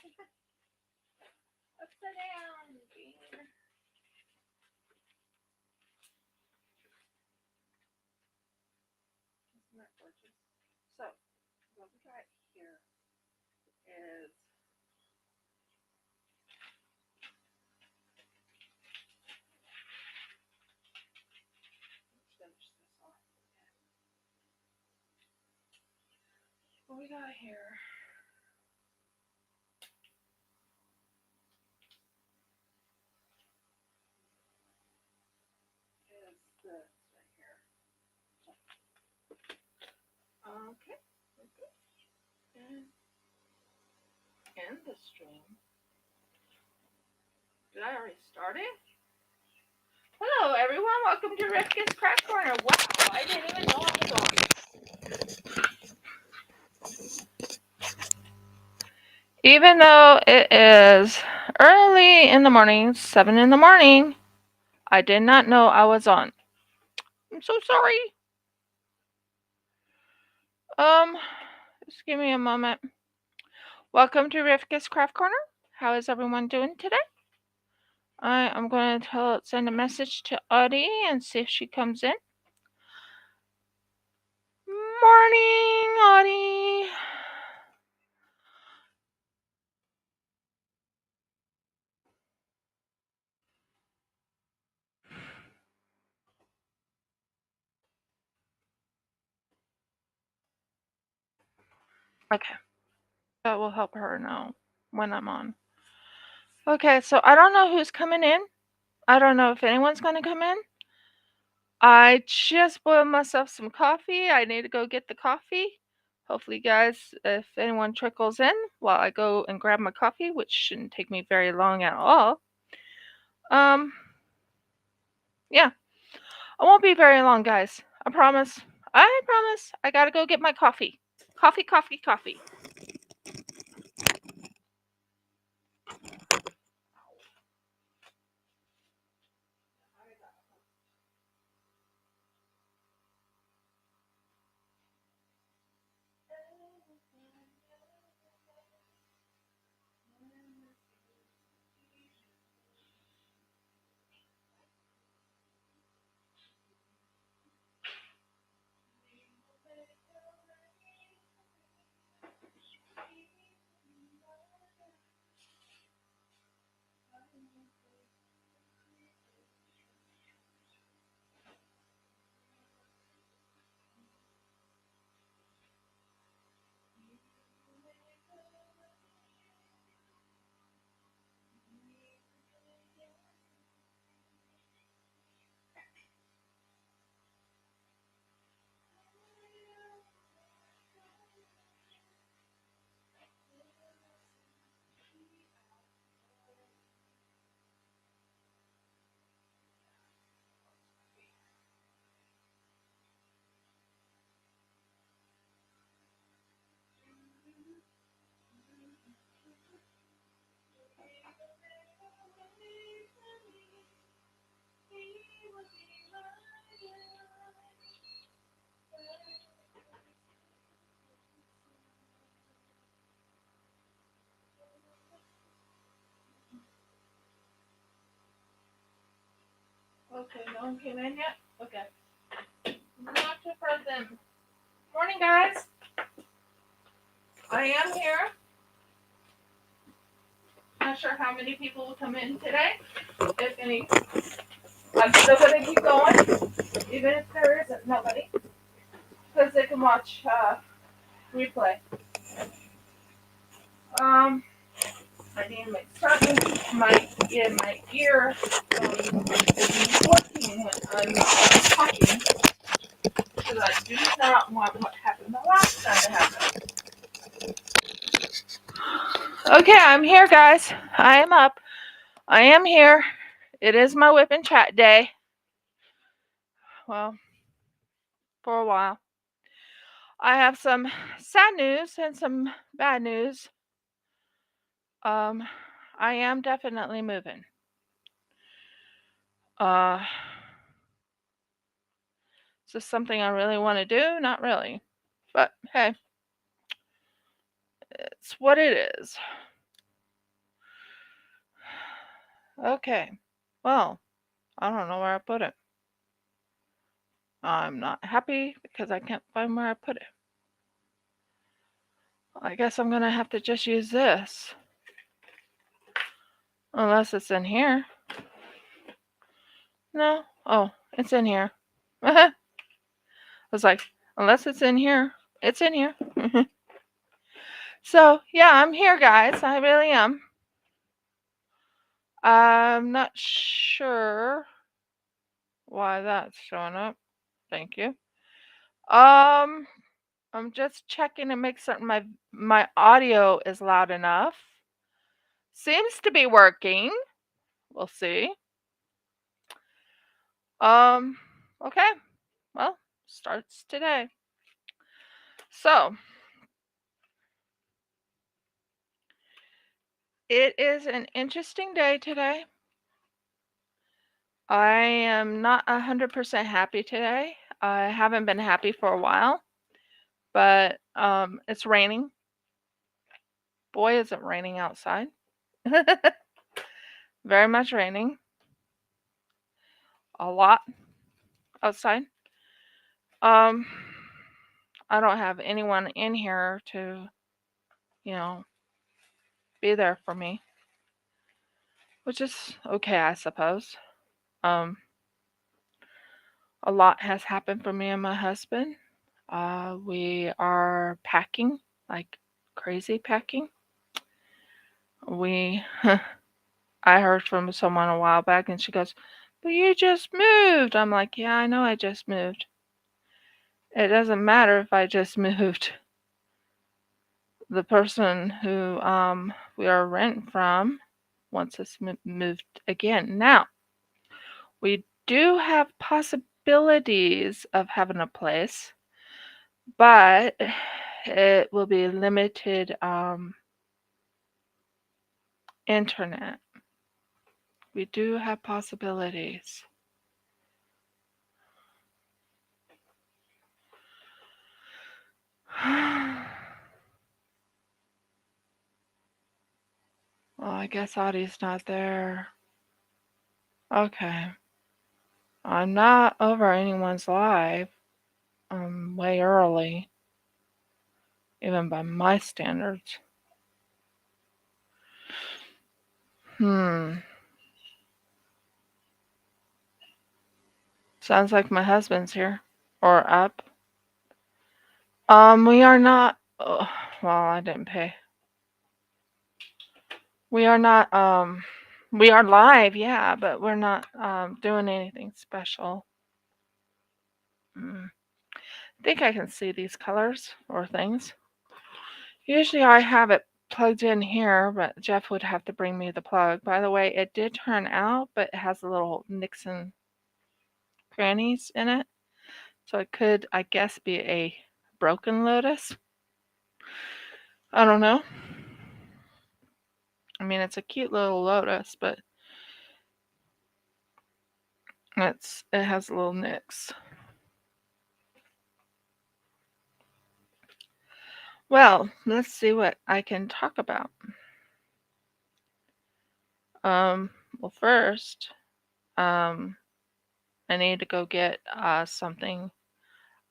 Upside down, Jean. Isn't that gorgeous? So, what we got here is let's finish this off. What we got here is this right here. Okay. And the string. Did I already start it? Hello, everyone. Welcome to Rifkin's Craft Corner. Wow, I didn't even know I was on. Even though it is early in the morning, 7 in the morning, I did not know I was on. I'm so sorry. Just give me a moment. Welcome to Rifkin's Craft Corner. How is everyone doing today? I'm going to send a message to Audie and see if she comes in. Morning, Audie. Okay. That will help her know when I'm on. Okay, so I don't know who's coming in. I don't know if anyone's going to come in. I just boiled myself some coffee. I need to go get the coffee. Hopefully, guys, if anyone trickles in while I go and grab my coffee, which shouldn't take me very long at all. Yeah. I won't be very long, guys. I promise. I promise. I gotta go get my coffee. Coffee, coffee, coffee. Okay, no one came in yet? Okay. Not too far then. Morning, guys. I am here. Not sure how many people will come in today. If any. I'm still going to keep going, even if there isn't nobody. Because they can watch replay. I need to make certain my ear is working when I'm talking. Because I do not want what happened the last time to happen. Okay, I'm here, guys. I am up. I am here. It is my WIP and chat day. Well, for a while. I have some sad news and some bad news. I am definitely moving. Is this something I really want to do? Not really. But hey, it's what it is. Okay. Well, I don't know where I put it. I'm not happy because I can't find where I put it. I guess I'm gonna have to just use this. Unless it's in here. No? Oh, it's in here. I was like, unless it's in here. It's in here. So, yeah, I'm here, guys. I really am. I'm not sure why that's showing up. Thank you. I'm just checking to make certain my audio is loud enough. Seems to be working. We'll see. Okay. Well, starts today. So, it is an interesting day today. I am not 100% happy today. I haven't been happy for a while, but it's raining. Boy, is it raining outside. Very much raining. A lot outside. I don't have anyone in here to, be there for me, which is okay, I suppose. A lot has happened for me and my husband. We are packing, like crazy packing. I heard from someone a while back and she goes, "But you just moved." I'm like, "Yeah, I know I just moved. It doesn't matter if I just moved. The person who we are renting from wants us moved again. Now, we do have possibilities of having a place, but it will be limited internet. We do have possibilities. Well, I guess Audie's not there. Okay. I'm not over anyone's live. I'm way early, even by my standards. Sounds like my husband's here. Or up. We are not. Oh, well, I didn't pay. We are not. We are live, yeah, but we're not doing anything special. I think I can see these colors or things. Usually I have it plugged in here, but Jeff would have to bring me the plug. By the way, it did turn out, but it has a little nicks and crannies in it. So it could, I guess, be a broken Lotus. I don't know. I mean, it's a cute little Lotus, but it has little nicks. Well, let's see what I can talk about. Well, first, I need to go get something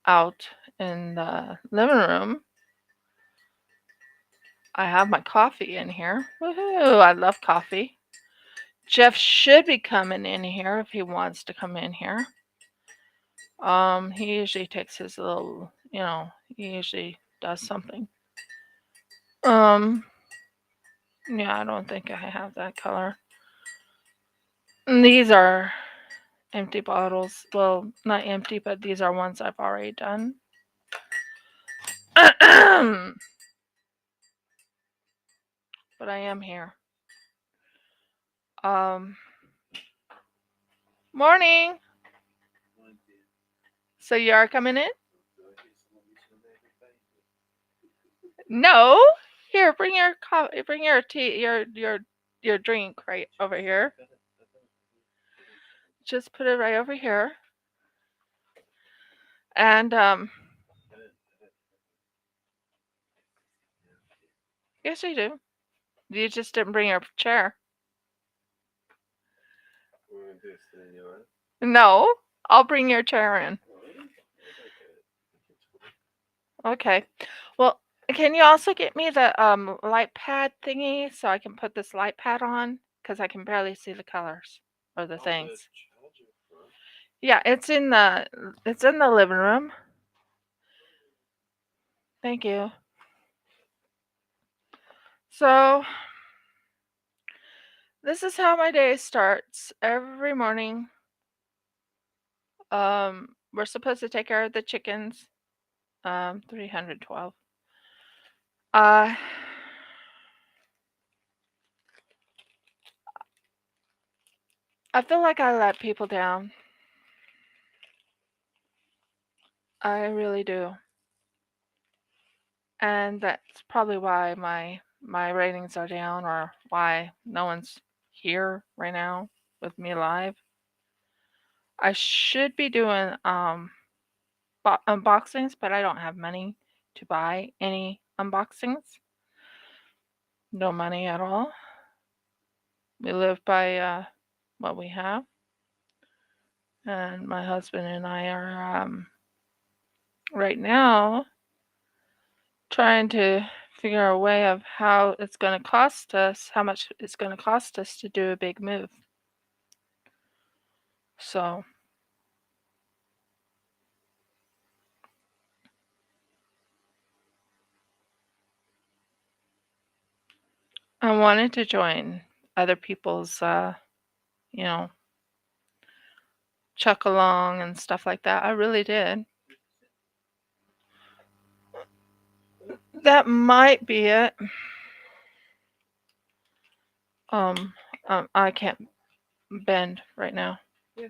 out in the living room. I have my coffee in here. Woohoo! I love coffee. Jeff should be coming in here if he wants to come in here. He usually takes his little, he usually does something. Yeah, I don't think I have that color. And these are empty bottles. Well, not empty, but these are ones I've already done. But I am here. Morning. So you are coming in? No. Here, bring your coffee, bring your tea, your drink right over here. Just put it right over here. And yes, you do. You just didn't bring your chair. No, I'll bring your chair in. Okay. Well, can you also get me the light pad thingy so I can put this light pad on? Because I can barely see the colors or the things. Yeah, it's in the living room. Thank you. So this is how my day starts every morning. We're supposed to take care of the chickens. 312. I feel like I let people down. I really do. And that's probably why my ratings are down, or why no one's here right now with me live. I should be doing unboxings, but I don't have money to buy any unboxings. No money at all. We live by what we have. And my husband and I are right now trying to figure a way of how it's going to cost us, how much it's going to cost us to do a big move. So I wanted to join other people's, you know, chuck along and stuff like that. I really did. That might be it. I can't bend right now. Yeah.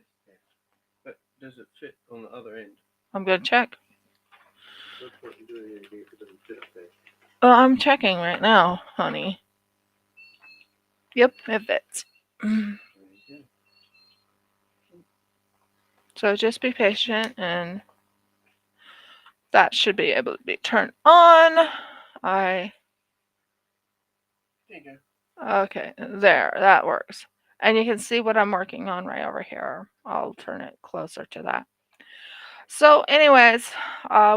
But does it fit on the other end? I'm going to check. No point in doing anything if it doesn't fit there. Oh, I'm checking right now, honey. Yep, it fits. So just be patient, and that should be able to be turned on. There you go. Okay, there, that works. And you can see what I'm working on right over here. I'll turn it closer to that. So anyways,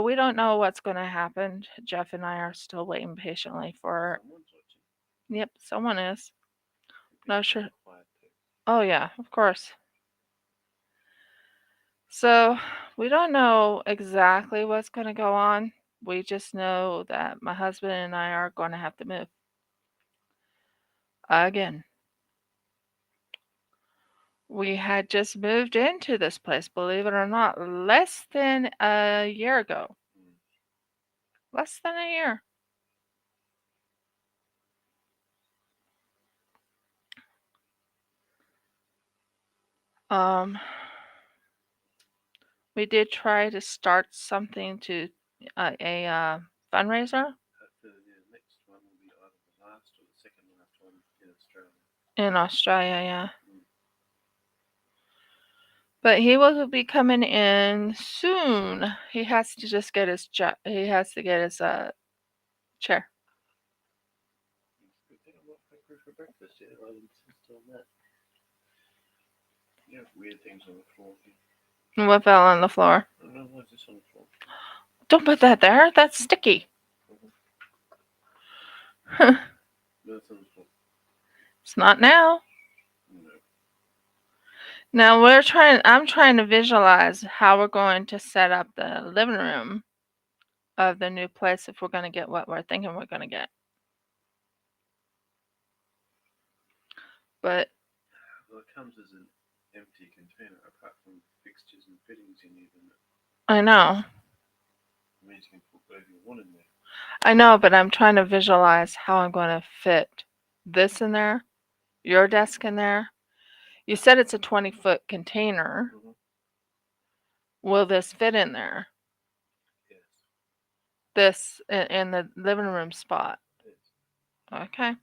we don't know what's going to happen. Jeff and I are still waiting patiently for... Yep, someone is. Not sure. Oh yeah, of course. So we don't know exactly what's going to go on. We just know that my husband and I are going to have to move. Again. We had just moved into this place, believe it or not, less than a year ago. Less than a year. We did try to start something to a fundraiser. The next one will be either the last or the second last one in Australia. In Australia, yeah. But he will be coming in soon. He has to just get his chair. Good thing I'm not hungry for breakfast yet. I'll insist on that. You have weird things on the floor here. What fell on the floor? I don't know why is this on the floor. Don't put that there. That's sticky. No, it's on the floor. It's not now. No. Now I'm trying to visualize how we're going to set up the living room of the new place if we're going to get what we're thinking we're going to get. But well, it comes as an empty container apart from fixtures and fittings you need in it. I know. It means you can put whatever you want in there. I know, but I'm trying to visualize how I'm going to fit this in there, your desk in there. You said it's a 20-foot container. Mm-hmm. Will this fit in there? Yes. This in the living room spot? Yes. Okay.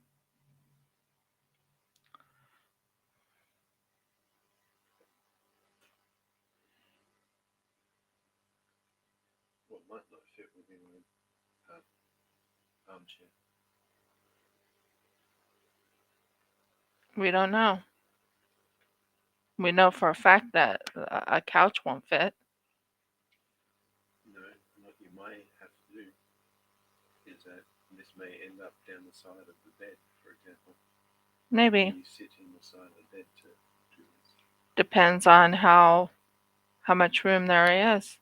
What might not fit would be my armchair. We don't know. We know for a fact that a couch won't fit. No, what you may have to do is that this may end up down the side of the bed, for example. Maybe. You sit in the side of the bed to do this. Depends on how much room there is.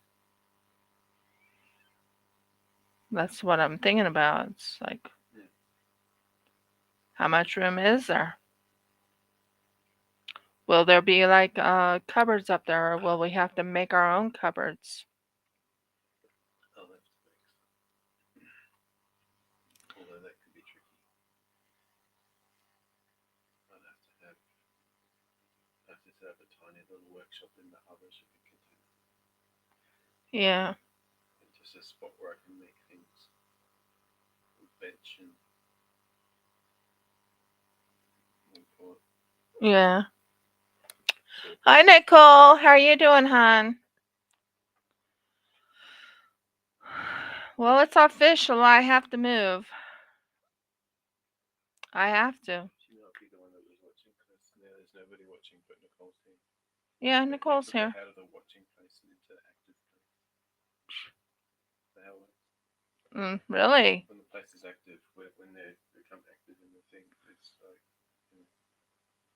That's what I'm thinking about. It's like, how much room is there? Will there be like cupboards up there, or will we have to make our own cupboards? I'll have to make some. Although that could be tricky. I'd have to set up a tiny little workshop in the other shipping container. Yeah. And just a spot where I can make things. A bench and Yeah. Hi, Nicole. How are you doing, hon? Well, it's official. I have to move. I have to. She might be the one that was watching because now there's nobody watching but Nicole's here. Yeah, Nicole's here. Out of the watching place and into active place. The hell? Really? When the place is active, when they become active in the thing, it's like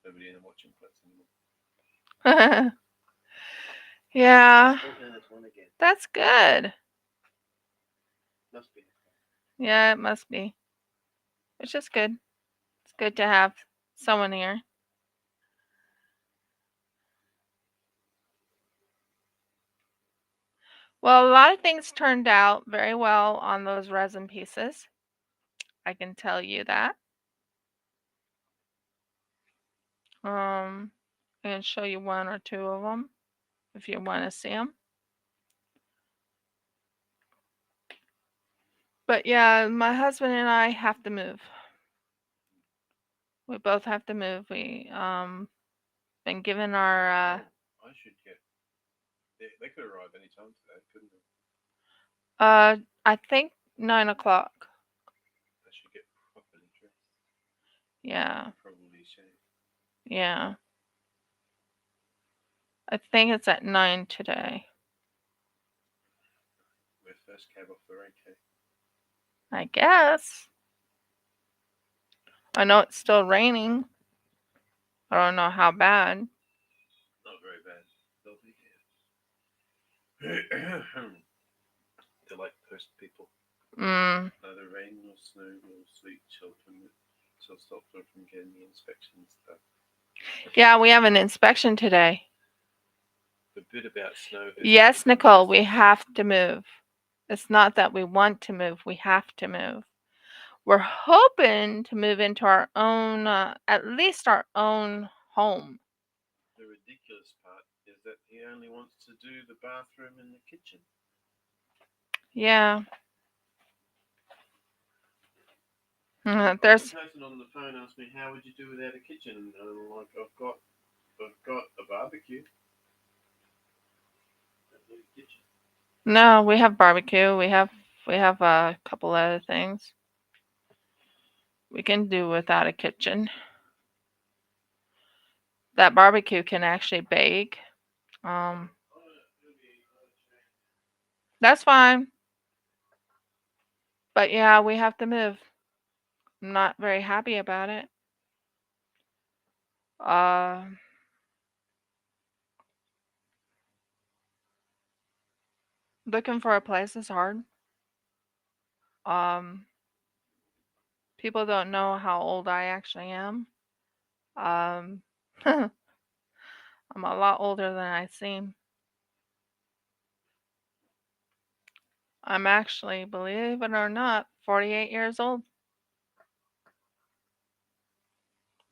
nobody in the watching place anymore. Yeah. There's one again. That's good. Must be. Yeah, it must be. It's just good. It's good to have someone here. Well, a lot of things turned out very well on those resin pieces. I can tell you that. I can show you one or two of them if you want to see them. But yeah, my husband and I have to move. We both have to move. We been given our I should get. They could arrive anytime today, couldn't they? I think 9 o'clock. I should get properly dressed. Yeah. Probably shaved. Yeah. I think it's at 9 today. We're first cab off the rank, eh? I guess. I know it's still raining. I don't know how bad. Not very bad. They'll be here. They're like post people. Neither rain nor snow nor sleet shall stop them from getting the inspection stuff. Yeah, we have an inspection today. The bit about snow. Yes, Nicole, we have to move. It's not that we want to move. We have to move. We're hoping to move into our own, at least our own home. The ridiculous part is that he only wants to do the bathroom and the kitchen. Yeah. There's a person on the phone asked me, "How would you do without a kitchen?" And I'm like, "I've got a barbecue." Kitchen. No, we have barbecue. We have a couple other things. We can do without a kitchen. That barbecue can actually bake. That's fine. But yeah, we have to move. I'm not very happy about it. Looking for a place is hard. People don't know how old I actually am. I'm a lot older than I seem. I'm actually, believe it or not, 48 years old.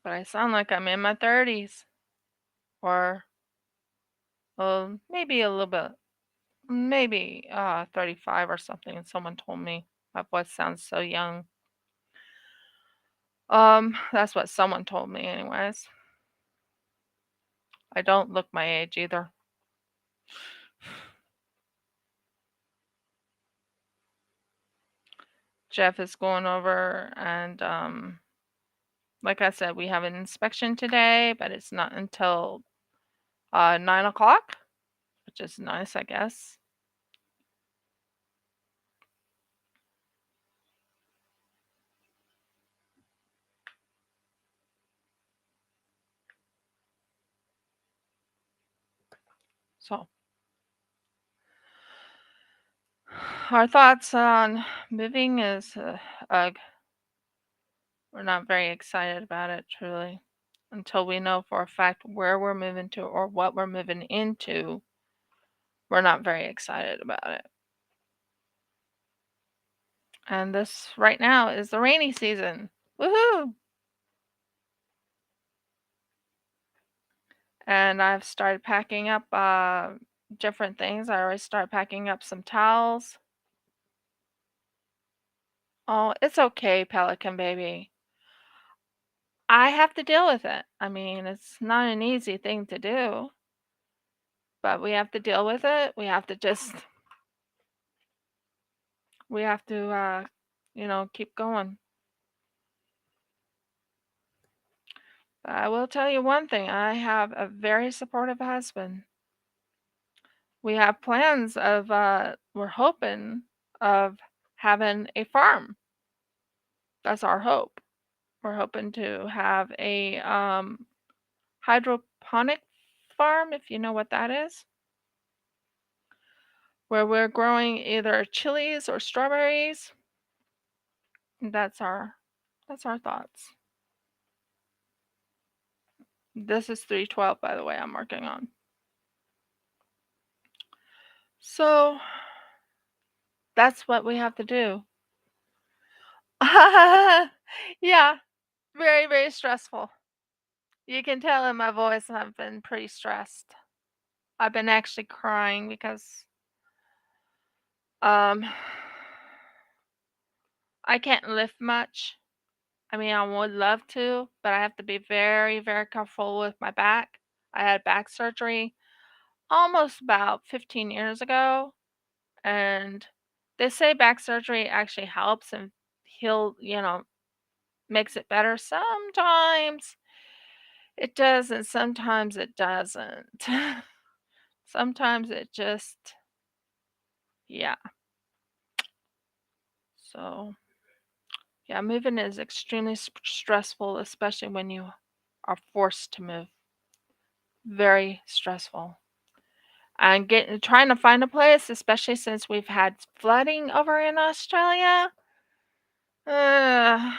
But I sound like I'm in my 30s. Or, well, maybe a little bit. Maybe 35 or something. Someone told me my voice sounds so young. That's what someone told me anyways. I don't look my age either. Jeff is going over and like I said, we have an inspection today, but it's not until 9 o'clock, which is nice, I guess. So, our thoughts on moving is we're not very excited about it, truly. Until we know for a fact where we're moving to or what we're moving into, we're not very excited about it. And this right now is the rainy season. Woohoo! And I've started packing up different things. I already started packing up some towels. Oh, it's okay, Pelican baby. I have to deal with it. I mean, it's not an easy thing to do, but we have to deal with it. We have to keep going. But I will tell you one thing, I have a very supportive husband. We have plans of we're hoping of having a farm. That's our hope. We're hoping to have a hydroponic farm, if you know what that is, where we're growing either chilies or strawberries. That's our thoughts. This is 312, by the way, I'm working on. So that's what we have to do. Yeah, very, very stressful. You can tell in my voice I've been pretty stressed. I've been actually crying because um I can't lift much. I mean, I would love to, but I have to be very, very careful with my back. I had back surgery almost about 15 years ago, and they say back surgery actually helps and makes it better. Sometimes it does, and sometimes it doesn't. Sometimes it just, yeah. So, yeah, moving is extremely stressful, especially when you are forced to move. Very stressful. And trying to find a place, especially since we've had flooding over in Australia. Uh,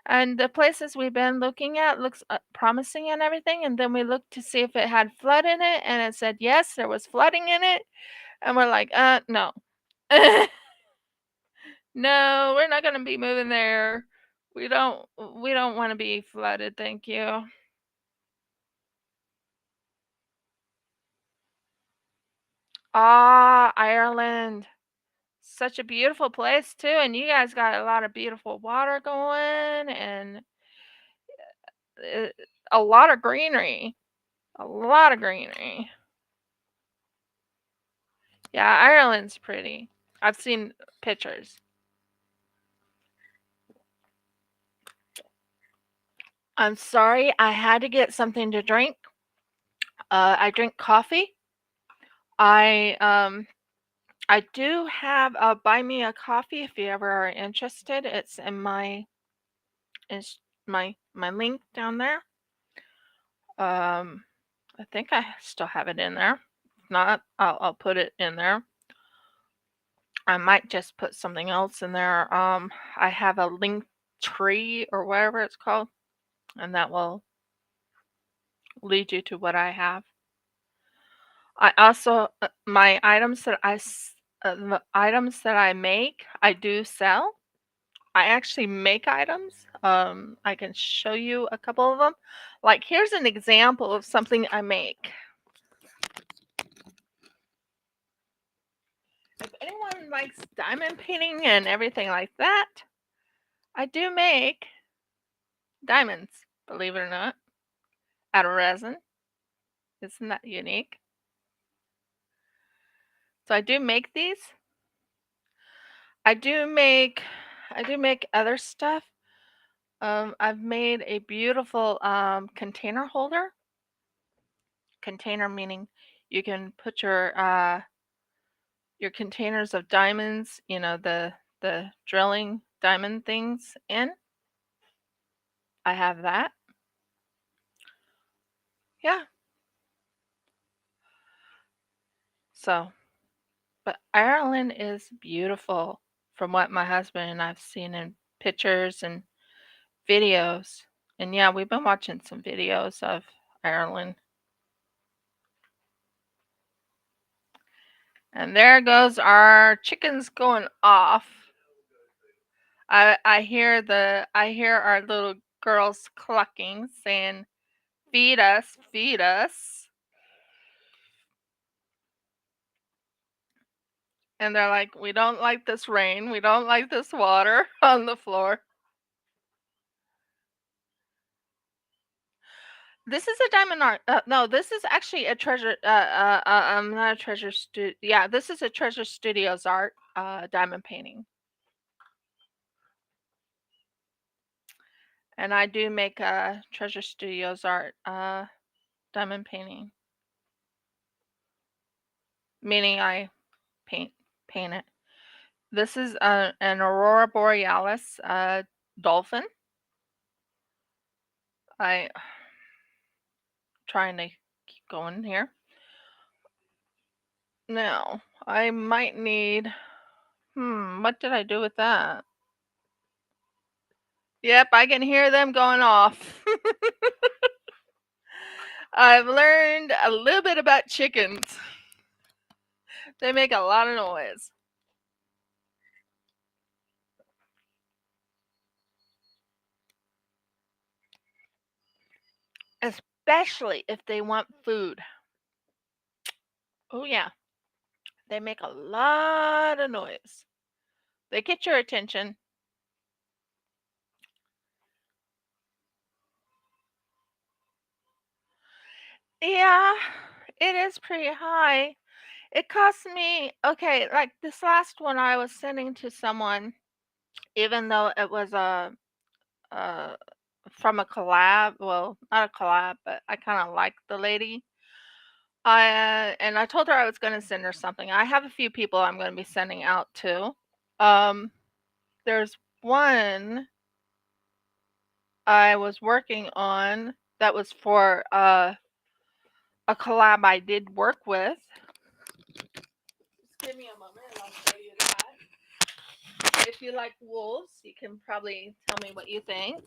and the places we've been looking at looks promising and everything, and then we looked to see if it had flood in it, and it said yes, there was flooding in it, and we're like, no. No, we're not gonna be moving there. We don't want to be flooded, thank you. Ah, Ireland. Such a beautiful place too, and you guys got a lot of beautiful water going and uh, a lot of greenery. A lot of greenery. Yeah, Ireland's pretty. I've seen pictures. I'm sorry, I had to get something to drink. I drink coffee. I do have a buy me a coffee if you ever are interested. It's in my link down there. I think I still have it in there. If not, I'll put it in there. I might just put something else in there. I have a link tree or whatever it's called, and that will lead you to what I have. I also the items that I make, I do sell. I actually make items. I can show you a couple of them. Like here's an example of something I make. If anyone likes diamond painting and everything like that, I do make diamonds, believe it or not, out of resin. Isn't that unique? So I do make these. I do make other stuff. I've made a beautiful container holder. container, meaning you can put your containers of diamonds, you know, the drilling diamond things in. I have that. Yeah. So, but Ireland is beautiful from what my husband and I've seen in pictures and videos. And yeah, we've been watching some videos of Ireland. And there goes our chickens going off. I hear our little girls clucking, saying, "Feed us, feed us." And they're like, "We don't like this rain. We don't like this water on the floor." This is a diamond art. No, this is actually a treasure. Not a treasure studio. Yeah, this is a Treasure Studios art. Diamond painting. And I do make a Treasure Studios art. Diamond painting. Meaning I paint it. This is an Aurora Borealis dolphin. I trying to keep going here. Now, I might need what did I do with that? Yep, I can hear them going off. I've learned a little bit about chickens. They make a lot of noise. Especially if they want food. Oh yeah. They make a lot of noise. They get your attention. Yeah, it is pretty high. It cost me, okay, like this last one I was sending to someone, even though it was from a collab. Well, not a collab, but I kind of liked the lady. And I told her I was going to send her something. I have a few people I'm going to be sending out to. There's one I was working on that was for a collab I did work with. Just give me a moment and I'll show you that. If you like wolves, you can probably tell me what you think.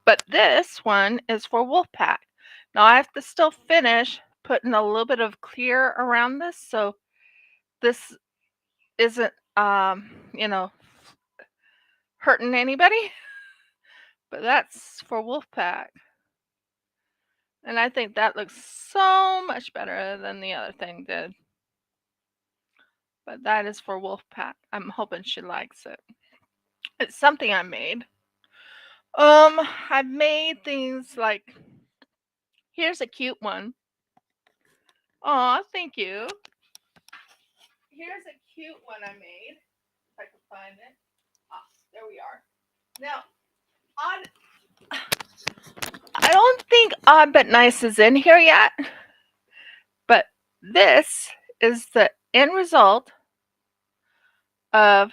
But this one is for Wolfpack. Now I have to still finish putting a little bit of clear around this, so this isn't hurting anybody. But that's for Wolfpack. And I think that looks so much better than the other thing did. But that is for Wolfpack. I'm hoping she likes it. It's something I made. I've made things like, here's a cute one. Aw, thank you. Here's a cute one I made. If I can find it. Ah, there we are. Now, I don't think Odd But Nice is in here yet. But this is the end result of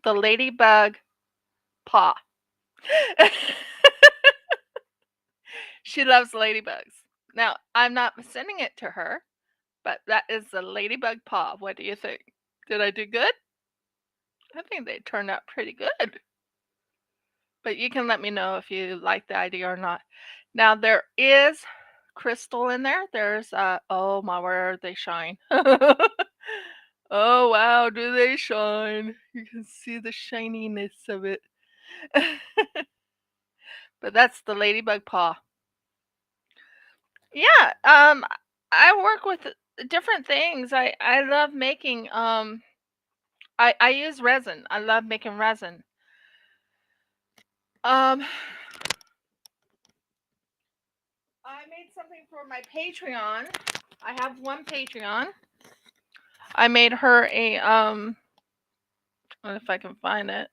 the Ladybug Paw. She loves ladybugs. Now, I'm not sending it to her, but that is the Ladybug Paw. What do you think? Did I do good? I think they turned out pretty good. But you can let me know if you like the idea or not. Now, there is crystal in there. There's, oh my word, they shine. Oh wow, do they shine? You can see the shininess of it. But that's the Ladybug Paw. Yeah, I work with different things. I love making I use resin. I love making resin. I made something for my Patreon. I have one Patreon. I made her a if I can find it.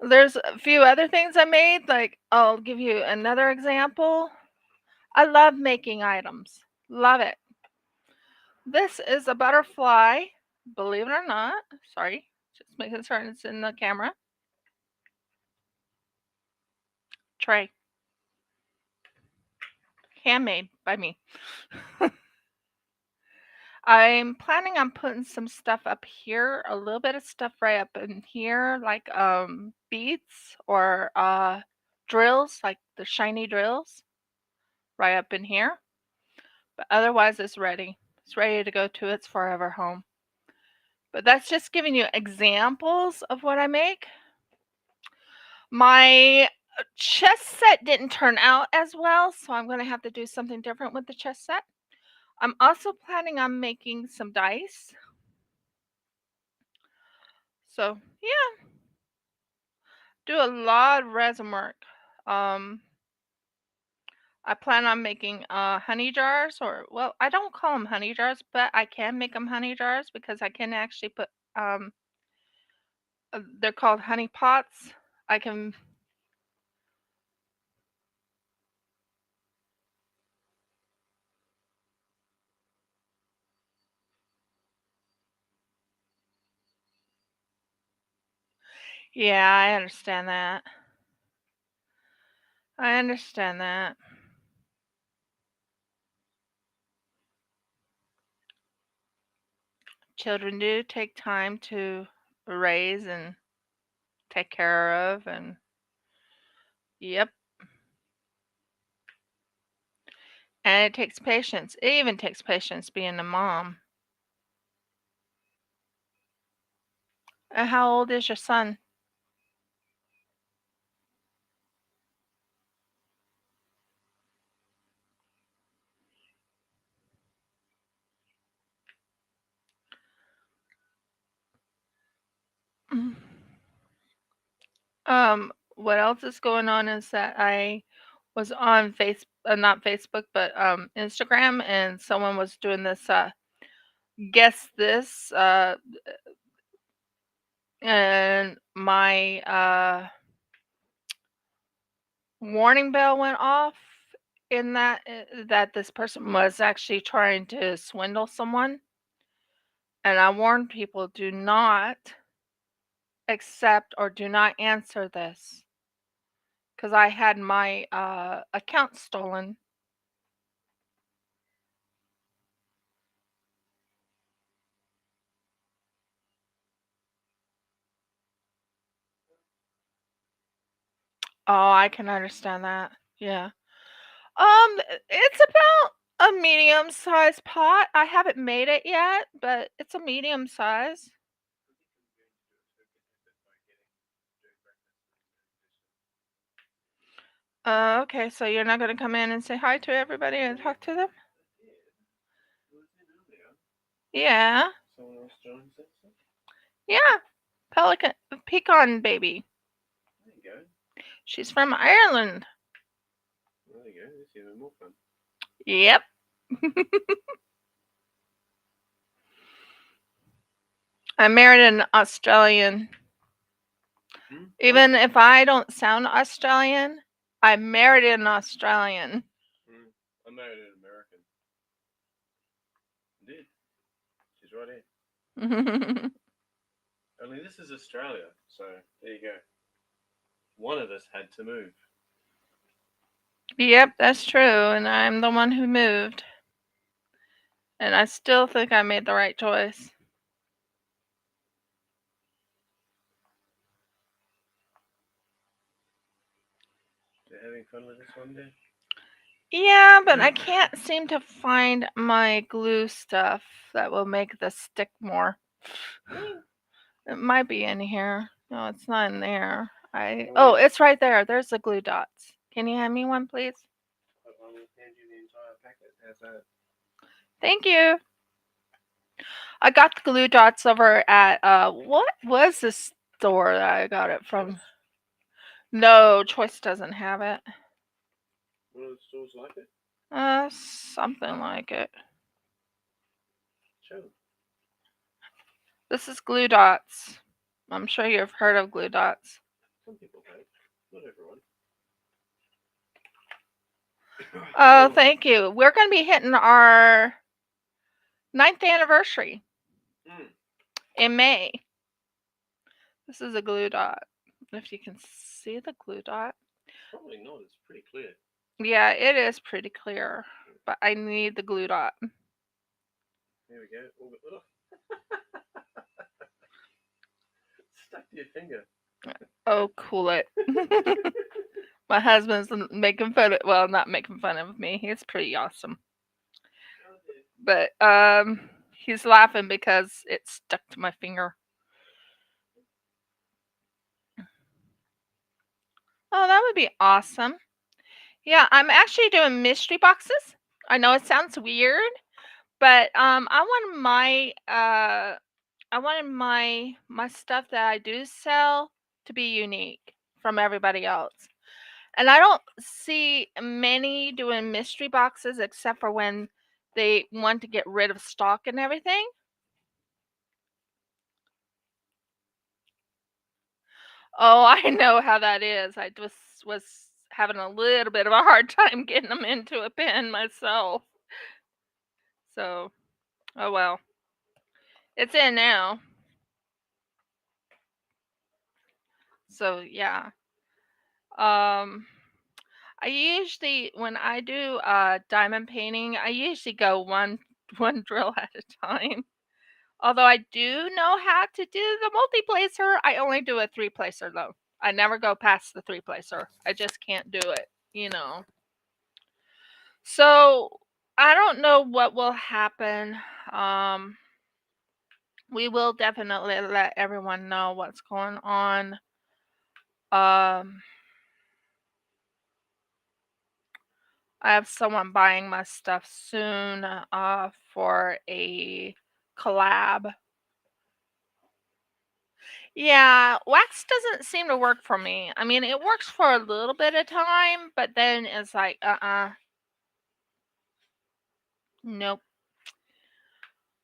There's a few other things I made, like I'll give you another example. I love making items. Love it. This is a butterfly, believe it or not. Sorry, just making sure it's in the camera. Tray. Handmade by me. I'm planning on putting some stuff up here, a little bit of stuff right up in here, like beads or drills, like the shiny drills, right up in here. But otherwise, it's ready. It's ready to go to its forever home. But that's just giving you examples of what I make. My chess set didn't turn out as well, so I'm going to have to do something different with the chess set. I'm also planning on making some dice. So, yeah. Do a lot of resin work. I plan on making honey jars, or well, I don't call them honey jars, but I can make them honey jars because I can actually put they're called honey pots. I can Yeah, I understand that. I understand that. Children do take time to raise and take care of, and yep. And it takes patience. It even takes patience being a mom. How old is your son? What else is going on is that I was on not Facebook, but Instagram, and someone was doing this guess this, and my warning bell went off in that this person was actually trying to swindle someone, and I warned people, do not accept or do not answer this, because I had my account stolen. Oh, I can understand that. Yeah. It's about a medium-sized pot. I haven't made it yet, but it's a medium size. Okay, so you're not gonna come in and say hi to everybody and talk to them? Yeah. Someone else joins us? Yeah. Pelican Pecan baby. There you go. She's from Ireland. There you go. That's even more fun. Yep. I married an Australian. Even if I don't sound Australian, I married an Australian. I married an American. I did. She's right here. Only this is Australia, so there you go. One of us had to move. Yep, that's true, and I'm the one who moved. And I still think I made the right choice. You're having fun with this one, Dad? Yeah, but I can't seem to find my glue stuff that will make this stick more. It might be in here. No, it's not in there. Oh, it's right there. There's the glue dots. Can you hand me one, please? I will hand you the entire packet. How's that? Thank you. I got the glue dots over at what was this store that I got it from? Choice? No, Choice doesn't have it. One of the stores like it? Something like it. Show. This is glue dots. I'm sure you've heard of glue dots. Some people have, not everyone. Oh, thank you. We're going to be hitting our 9th anniversary in May. This is a glue dot. If you can see the glue dot. Probably not. It's pretty clear. Yeah, it is pretty clear, but I need the glue dot. There we go. Stuck to your finger. Oh, cool it. My husband's making fun of, well, not making fun of me. He's pretty awesome. But he's laughing because it stuck to my finger. Oh, that would be awesome. Yeah, I'm actually doing mystery boxes. I know it sounds weird, but I wanted my stuff that I do sell to be unique from everybody else. And I don't see many doing mystery boxes except for when they want to get rid of stock and everything. Oh, I know how that is. I just was having a little bit of a hard time getting them into a bin myself. So, oh well. It's in now. So, yeah. I usually, when I do diamond painting, I usually go one drill at a time. Although I do know how to do the multi-placer, I only do a 3-placer though. I never go past the 3-placer. I just can't do it, you know. So I don't know what will happen. We will definitely let everyone know what's going on. I have someone buying my stuff soon for a collab. Yeah, wax doesn't seem to work for me. I mean, it works for a little bit of time, but then it's like, nope.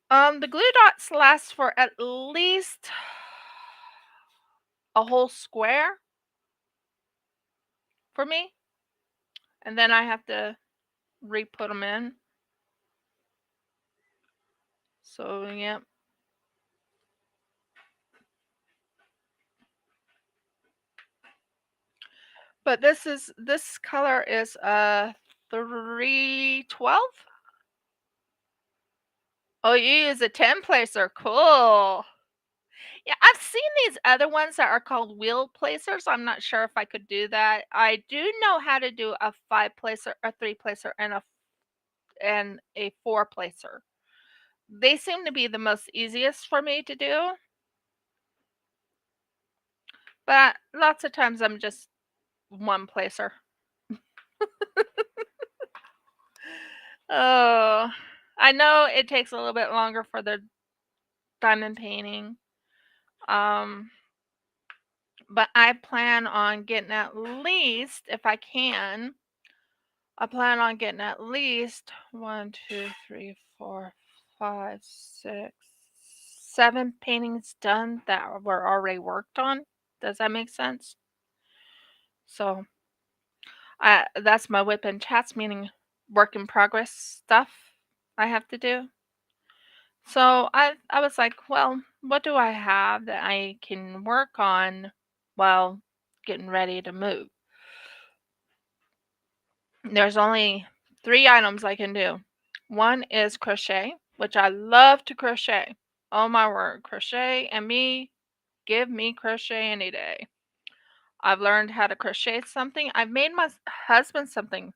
The glue dots last for at least a whole square for me, and then I have to re-put them in. So, yeah. But this color is 312. Oh, you use a 10-placer. Cool. Yeah, I've seen these other ones that are called wheel placers. I'm not sure if I could do that. I do know how to do a 5-placer, a 3-placer, and a 4-placer. They seem to be the most easiest for me to do. But lots of times I'm just 1-placer. Oh, I know it takes a little bit longer for the diamond painting. But I plan on getting at least, if I can, I plan on getting at least 1, 2, 3, 4, 5, 6, 7 paintings done that were already worked on. Does that make sense? So that's my WIP and chats, meaning work in progress stuff I have to do. So I was like, well, what do I have that I can work on while getting ready to move? There's only 3 items I can do. One is crochet, which I love to crochet. Oh my word, crochet and me, give me crochet any day. I've learned how to crochet something. I've made my husband something.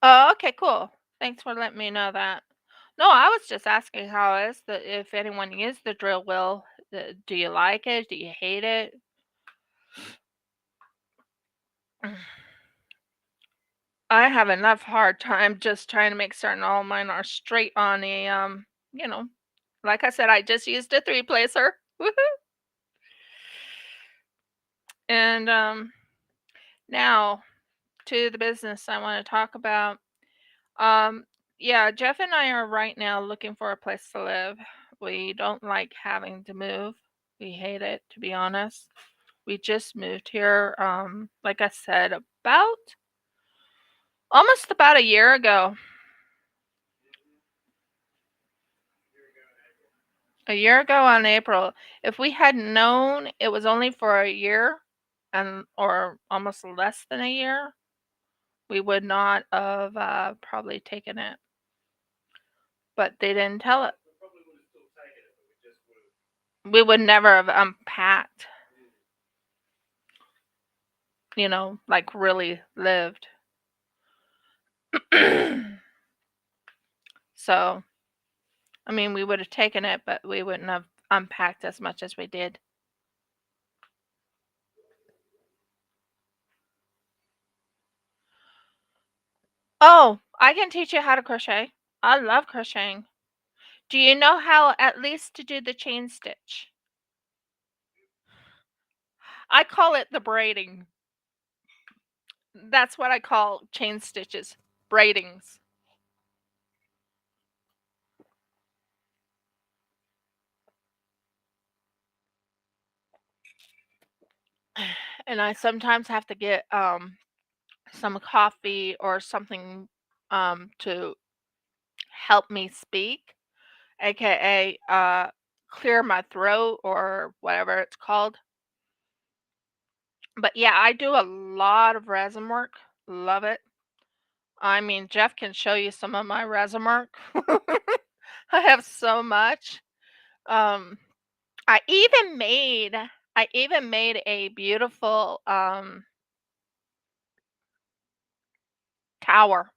Oh, okay, cool. Thanks for letting me know that. No, I was just asking how it is that if anyone used the drill wheel, do you like it? Do you hate it? I have enough hard time just trying to make certain all mine are straight on a you know, like I said, I just used a 3-placer. Woohoo! And now to the business I want to talk about. Yeah, Jeff and I are right now looking for a place to live. We don't like having to move. We hate it, to be honest. We just moved here, like I said, almost about a year ago. A year ago on April. If we had known it was only for a year or almost less than a year, we would not have probably taken it. But they didn't tell it. We would never have unpacked, like really lived. So, I mean, we would have taken it, but we wouldn't have unpacked as much as we did. Oh, I can teach you how to crochet. I love crocheting. Do you know how at least to do the chain stitch? I call it the braiding. That's what I call chain stitches. Braidings. And I sometimes have to get some coffee or something to help me speak, aka clear my throat or whatever it's called. But yeah, I do a lot of resin work. Love it. I mean, Jeff can show you some of my resin work. I have so much. Um, I even made a beautiful tower.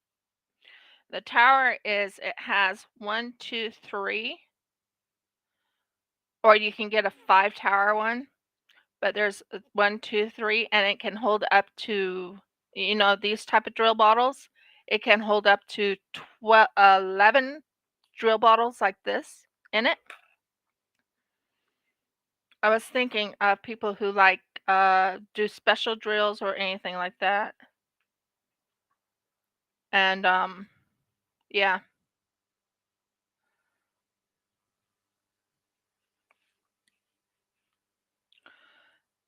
The tower it has 1, 2, 3, or you can get a 5 tower one. But there's 1, 2, 3, and it can hold up to these type of drill bottles. It can hold up to 11 drill bottles like this in it. I was thinking of people who like do special drills or anything like that. And yeah.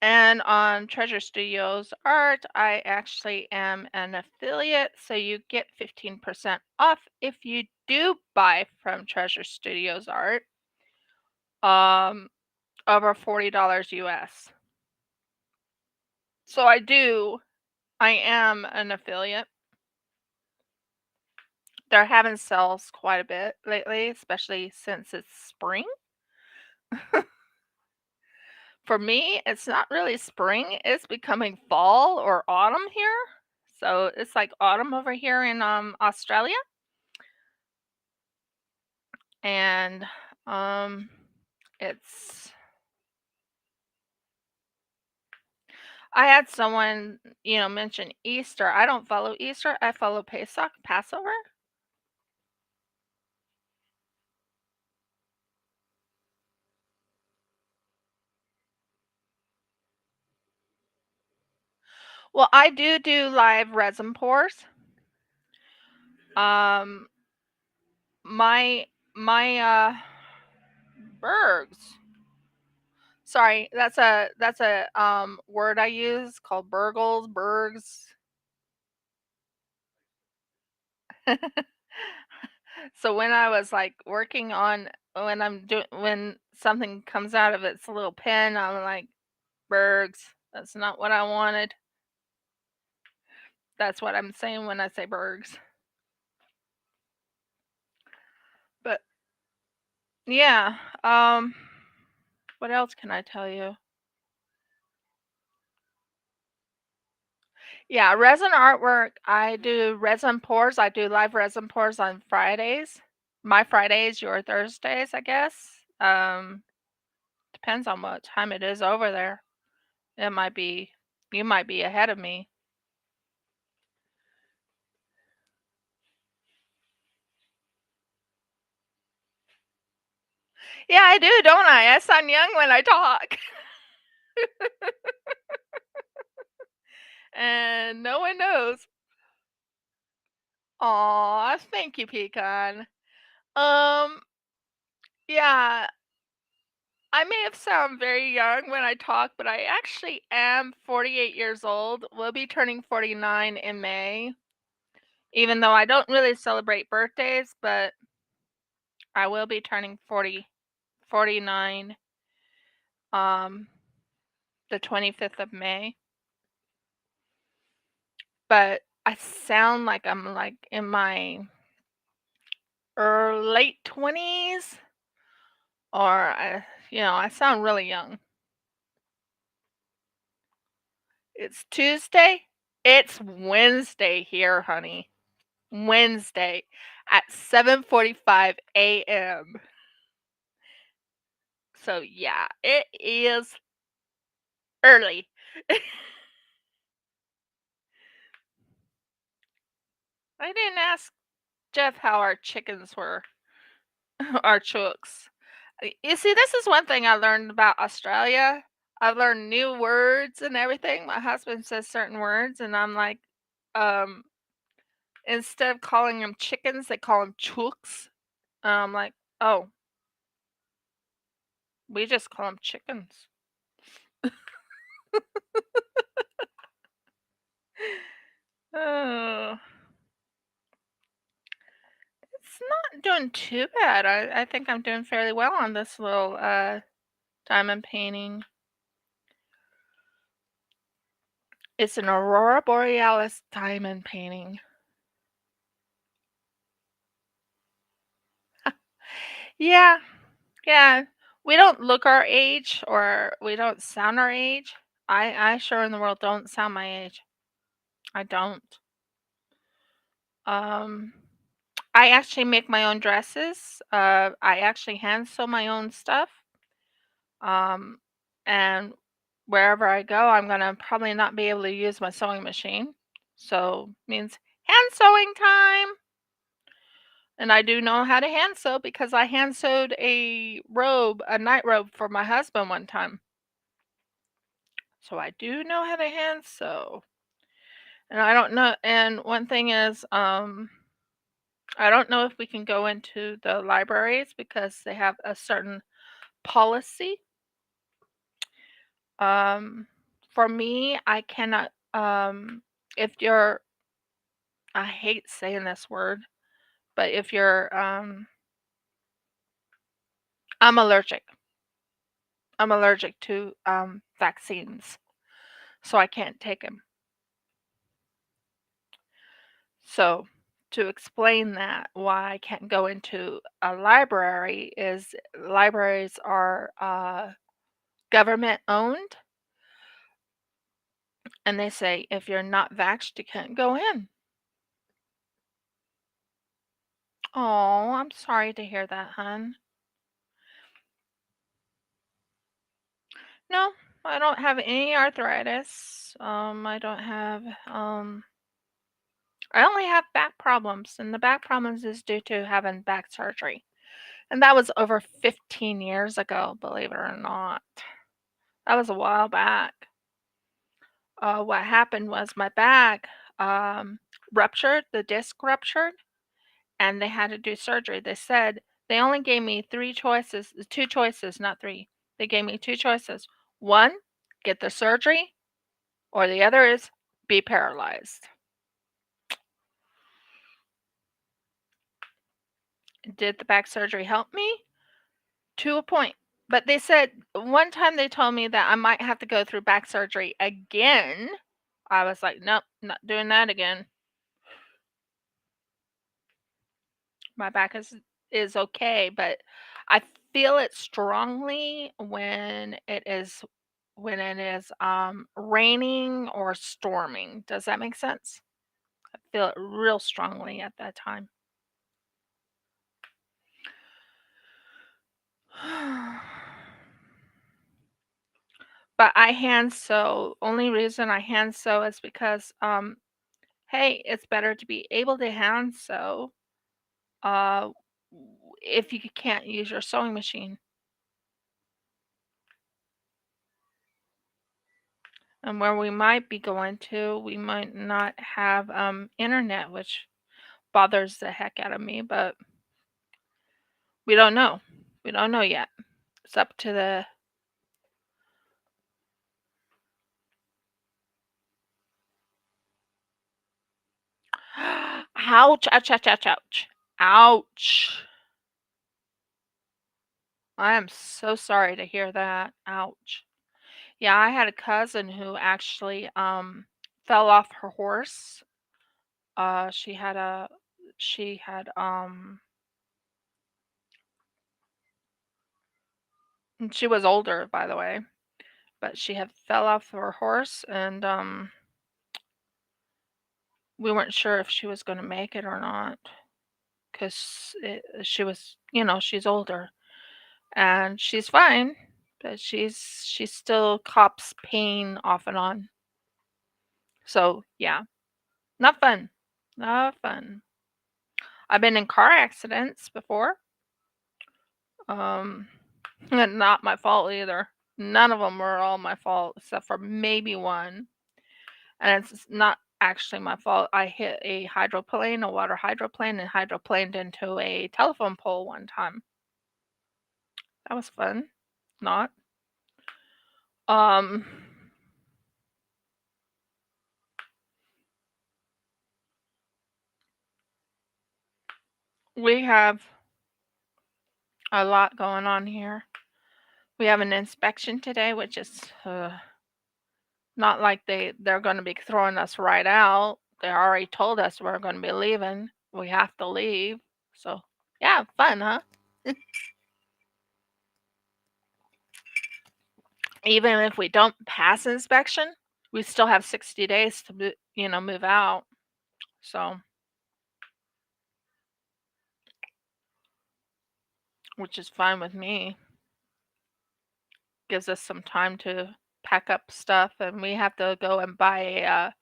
And on Treasure Studios Art, I actually am an affiliate, so you get 15% off if you do buy from Treasure Studios Art. Over $40 US. So I am an affiliate. They're having sales quite a bit lately, especially since it's spring. For me, it's not really spring, it's becoming fall or autumn here. So it's like autumn over here in Australia. And it's I had someone, mention Easter. I don't follow Easter. I follow Pesach, Passover. Well, I do live resin pours. Um, my bergs. Sorry, that's a word I use called burgles, bergs. So when I was like working on when something comes out of its little pen, I'm like bergs. That's not what I wanted. That's what I'm saying when I say bergs. But yeah, what else can I tell you? Yeah, resin artwork. I do resin pours. I do live resin pours on Fridays. My Fridays, your Thursdays, I guess. Depends on what time it is over there. It might be you might be ahead of me. Yeah, I do, don't I? I sound young when I talk. And no one knows. Aw, thank you, Pecan. Um, yeah, I may have sound very young when I talk, but I actually am 48 years old. We'll be turning 49 in May. Even though I don't really celebrate birthdays, but I will be turning 49 um the 25th of May. But I sound like I'm like in my late 20s, or I sound really young. It's Tuesday. It's Wednesday here, honey. Wednesday at 7:45 a.m. So yeah, it is early. I didn't ask Jeff how our chickens were, our chooks. You see, this is one thing I learned about Australia. I've learned new words and everything. My husband says certain words, and I'm like, um, instead of calling them chickens, they call them chooks. I'm like, oh, we just call them chickens. Oh, it's not doing too bad. I think I'm doing fairly well on this little diamond painting. It's an Aurora Borealis diamond painting. Yeah, yeah. We don't look our age, or we don't sound our age. I sure in the world don't sound my age. I don't. Um, I actually make my own dresses. I actually hand sew my own stuff. Um, and wherever I go, I'm gonna probably not be able to use my sewing machine. So means hand sewing time. And I do know how to hand sew because I hand sewed a night robe for my husband one time. So I do know how to hand sew. And I don't know, and one thing is, I don't know if we can go into the libraries because they have a certain policy. Um, for me, I cannot, if you're, I hate saying this word, but if you're, I'm allergic. I'm allergic to vaccines, so I can't take them. So, to explain that, why I can't go into a library is libraries are government owned, and they say if you're not vaxxed, you can't go in. Oh, I'm sorry to hear that, hon. No, I don't have any arthritis. I don't have, I only have back problems, and the back problems is due to having back surgery. And that was over 15 years ago, believe it or not. That was a while back. What happened was my back um, ruptured, the disc ruptured, and they had to do surgery. They said they only gave me two choices, not three. They gave me two choices. One, get the surgery, or the other is be paralyzed. Did the back surgery help me? To a point. But they said one time they told me that I might have to go through back surgery again. I was like, nope, not doing that again. My back is okay, but I feel it strongly when it is raining or storming. Does that make sense? I feel it real strongly at that time. But I hand sew. Only reason I hand sew is because hey, it's better to be able to hand sew uh if you can't use your sewing machine. And where we might be going to, we might not have internet, which bothers the heck out of me, but we don't know. We don't know yet. It's up to the... Ouch, ouch, ouch, ouch, ouch. Ouch. I am so sorry to hear that. Ouch. Yeah, I had a cousin who actually fell off her horse. She had and she was older, by the way, but she had fell off her horse, and we weren't sure if she was going to make it or not, because she was, she's older, and she's fine, but she still cops pain off and on. So yeah, not fun, not fun. I've been in car accidents before. Um, and not my fault either. None of them were all my fault, except for maybe one. And it's not actually my fault. I hit a hydroplane, a water hydroplane, and hydroplaned into a telephone pole one time. That was fun. Not. Um, we have a lot going on here. We have an inspection today, which is not like they're going to be throwing us right out. They already told us we're going to be leaving. We have to leave. So, yeah, fun, huh? Even if we don't pass inspection, we still have 60 days to move out. So, which is fine with me. Gives us some time to pack up stuff, and we have to go and buy a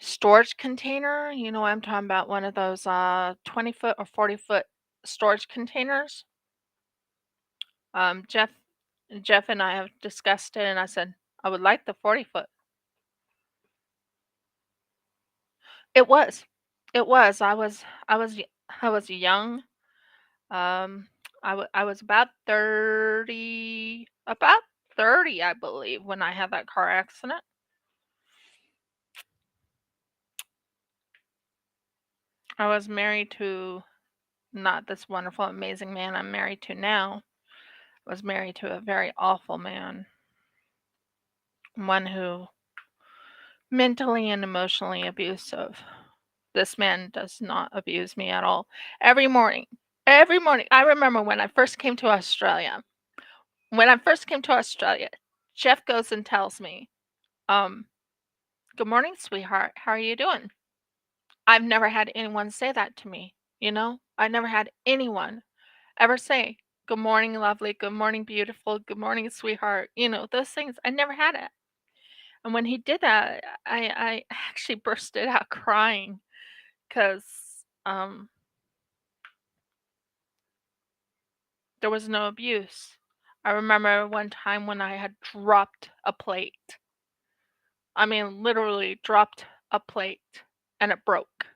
storage container. You know what I'm talking about? One of those 20-foot or 40-foot storage containers. Jeff and I have discussed it, and I said I would like the 40-foot. It was. It was. I was young. I was about 30, I believe, when I had that car accident. I was married to not this wonderful, amazing man I'm married to now. I was married to a very awful man. One who mentally and emotionally abusive. This man does not abuse me at all. Every morning. Every morning. I remember when I first came to Australia. When I first came to Australia, Jeff goes and tells me, good morning, sweetheart. How are you doing? I've never had anyone say that to me. I never had anyone ever say, good morning, lovely. Good morning, beautiful. Good morning, sweetheart. Those things. I never had it. And when he did that, I actually bursted out crying because there was no abuse. I remember one time when I had dropped a plate. I mean, literally dropped a plate and it broke.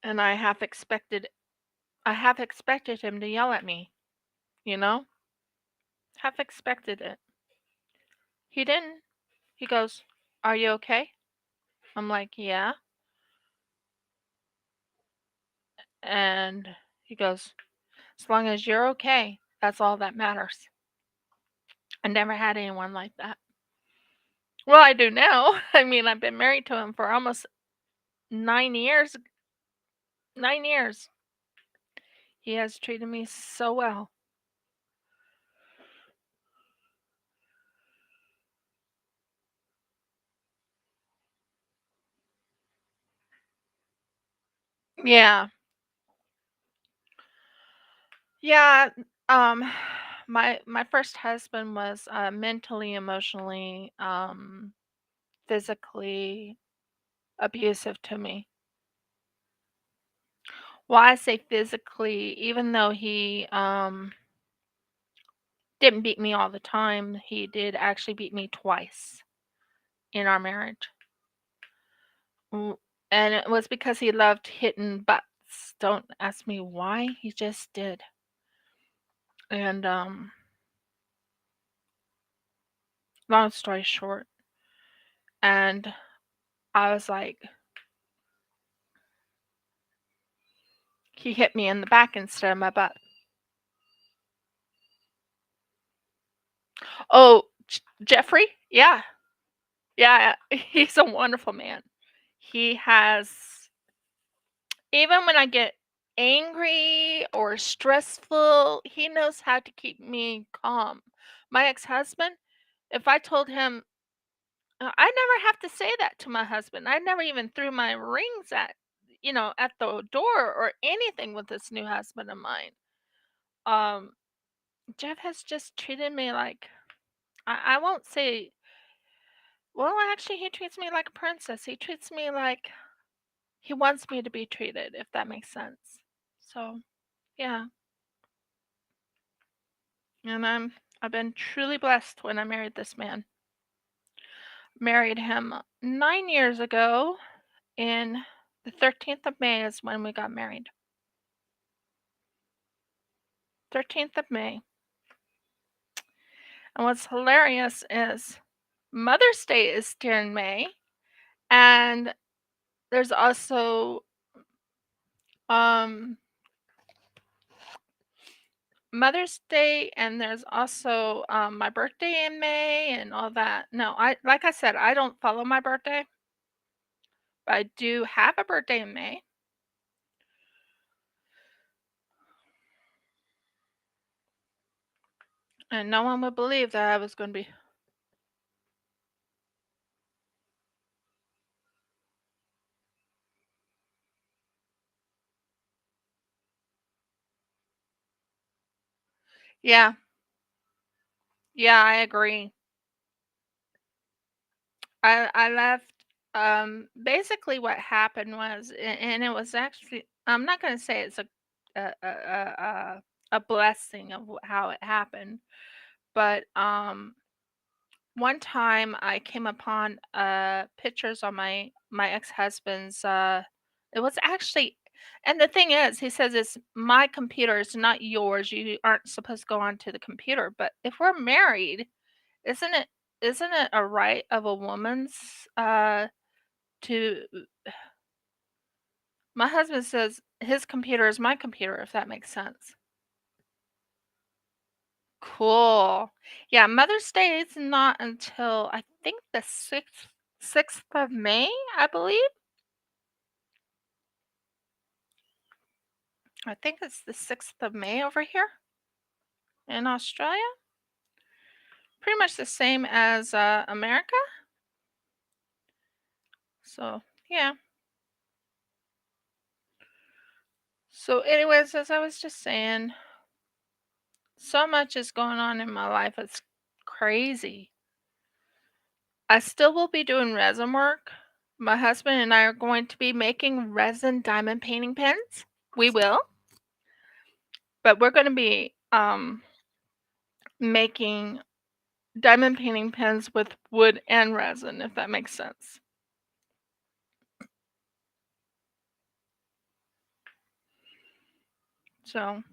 And I half expected him to yell at me, you know? Half expected it. He didn't. He goes, "Are you okay?" I'm like, "Yeah." And he goes, "As long as you're okay, that's all that matters." I never had anyone like that. Well, I do now. I mean, I've been married to him for almost 9 years. 9 years. He has treated me so well. Yeah. Yeah, um my first husband was mentally, emotionally, physically abusive to me. Well, I say physically, even though he didn't beat me all the time, he did actually beat me twice in our marriage. And it was because he loved hitting butts. Don't ask me why, he just did. And long story short, and I was like, he hit me in the back instead of my butt. Oh, Jeffrey? Yeah. Yeah, he's a wonderful man. He has, even when I get angry or stressful, he knows how to keep me calm. My ex-husband, if I told him, I never have to say that to my husband. I never even threw my rings at the door or anything with this new husband of mine. Um, Jeff has just treated me like, I won't say, well, actually, he treats me like a princess. He treats me like he wants me to be treated, if that makes sense. So, yeah. And I've been truly blessed when I married this man. Married him 9 years ago. In the 13th of May is when we got married. 13th of May. And what's hilarious is Mother's Day is during May, and there's also Mother's Day, and there's also my birthday in May and all that. No, like I said, I don't follow my birthday, but I do have a birthday in May. And no one would believe that I was going to be. Yeah, yeah, I agree. I left. Basically, what happened was, and it was actually, I'm not going to say it's a blessing of how it happened, but one time I came upon pictures on my ex-husband's. It was actually, and the thing is, he says it's my computer, it's not yours. You aren't supposed to go onto the computer. But if we're married, isn't it isn't it a right of a woman's to my husband says his computer is my computer, if that makes sense. Cool. Yeah, Mother's Day is not until I think the 6th of May, I believe. I think it's the 6th of May over here in Australia. Pretty much the same as America. So, yeah. So, anyways, as I was just saying, so much is going on in my life. It's crazy. I still will be doing resin work. My husband and I are going to be making resin diamond painting pens. We will. But we're going to be making diamond painting pens with wood and resin, if that makes sense. So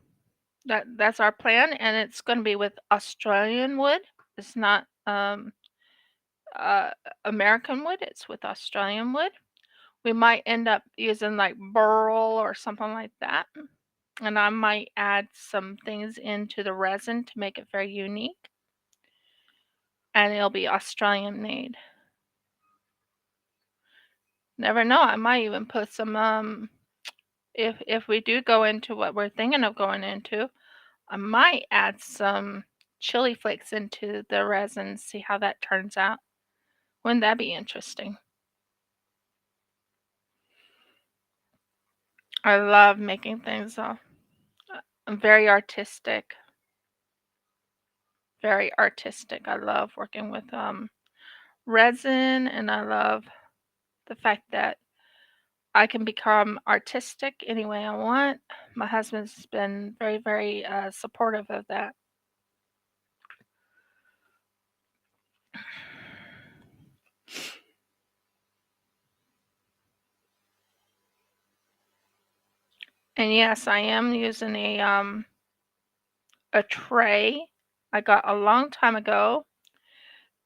that's our plan, and it's going to be with Australian wood. It's not American wood. It's with Australian wood. We might end up using like burl or something like that, and I might add some things into the resin to make it very unique, and it'll be Australian made. Never know, I might even put some if we do go into what we're thinking of going into, I might add some chili flakes into the resin, see how that turns out. Wouldn't that be interesting? I love making things. I'm very artistic. Very artistic. I love working with resin, and I love the fact that I can become artistic any way I want. My husband's been very, very supportive of that. And yes, I am using a tray I got a long time ago.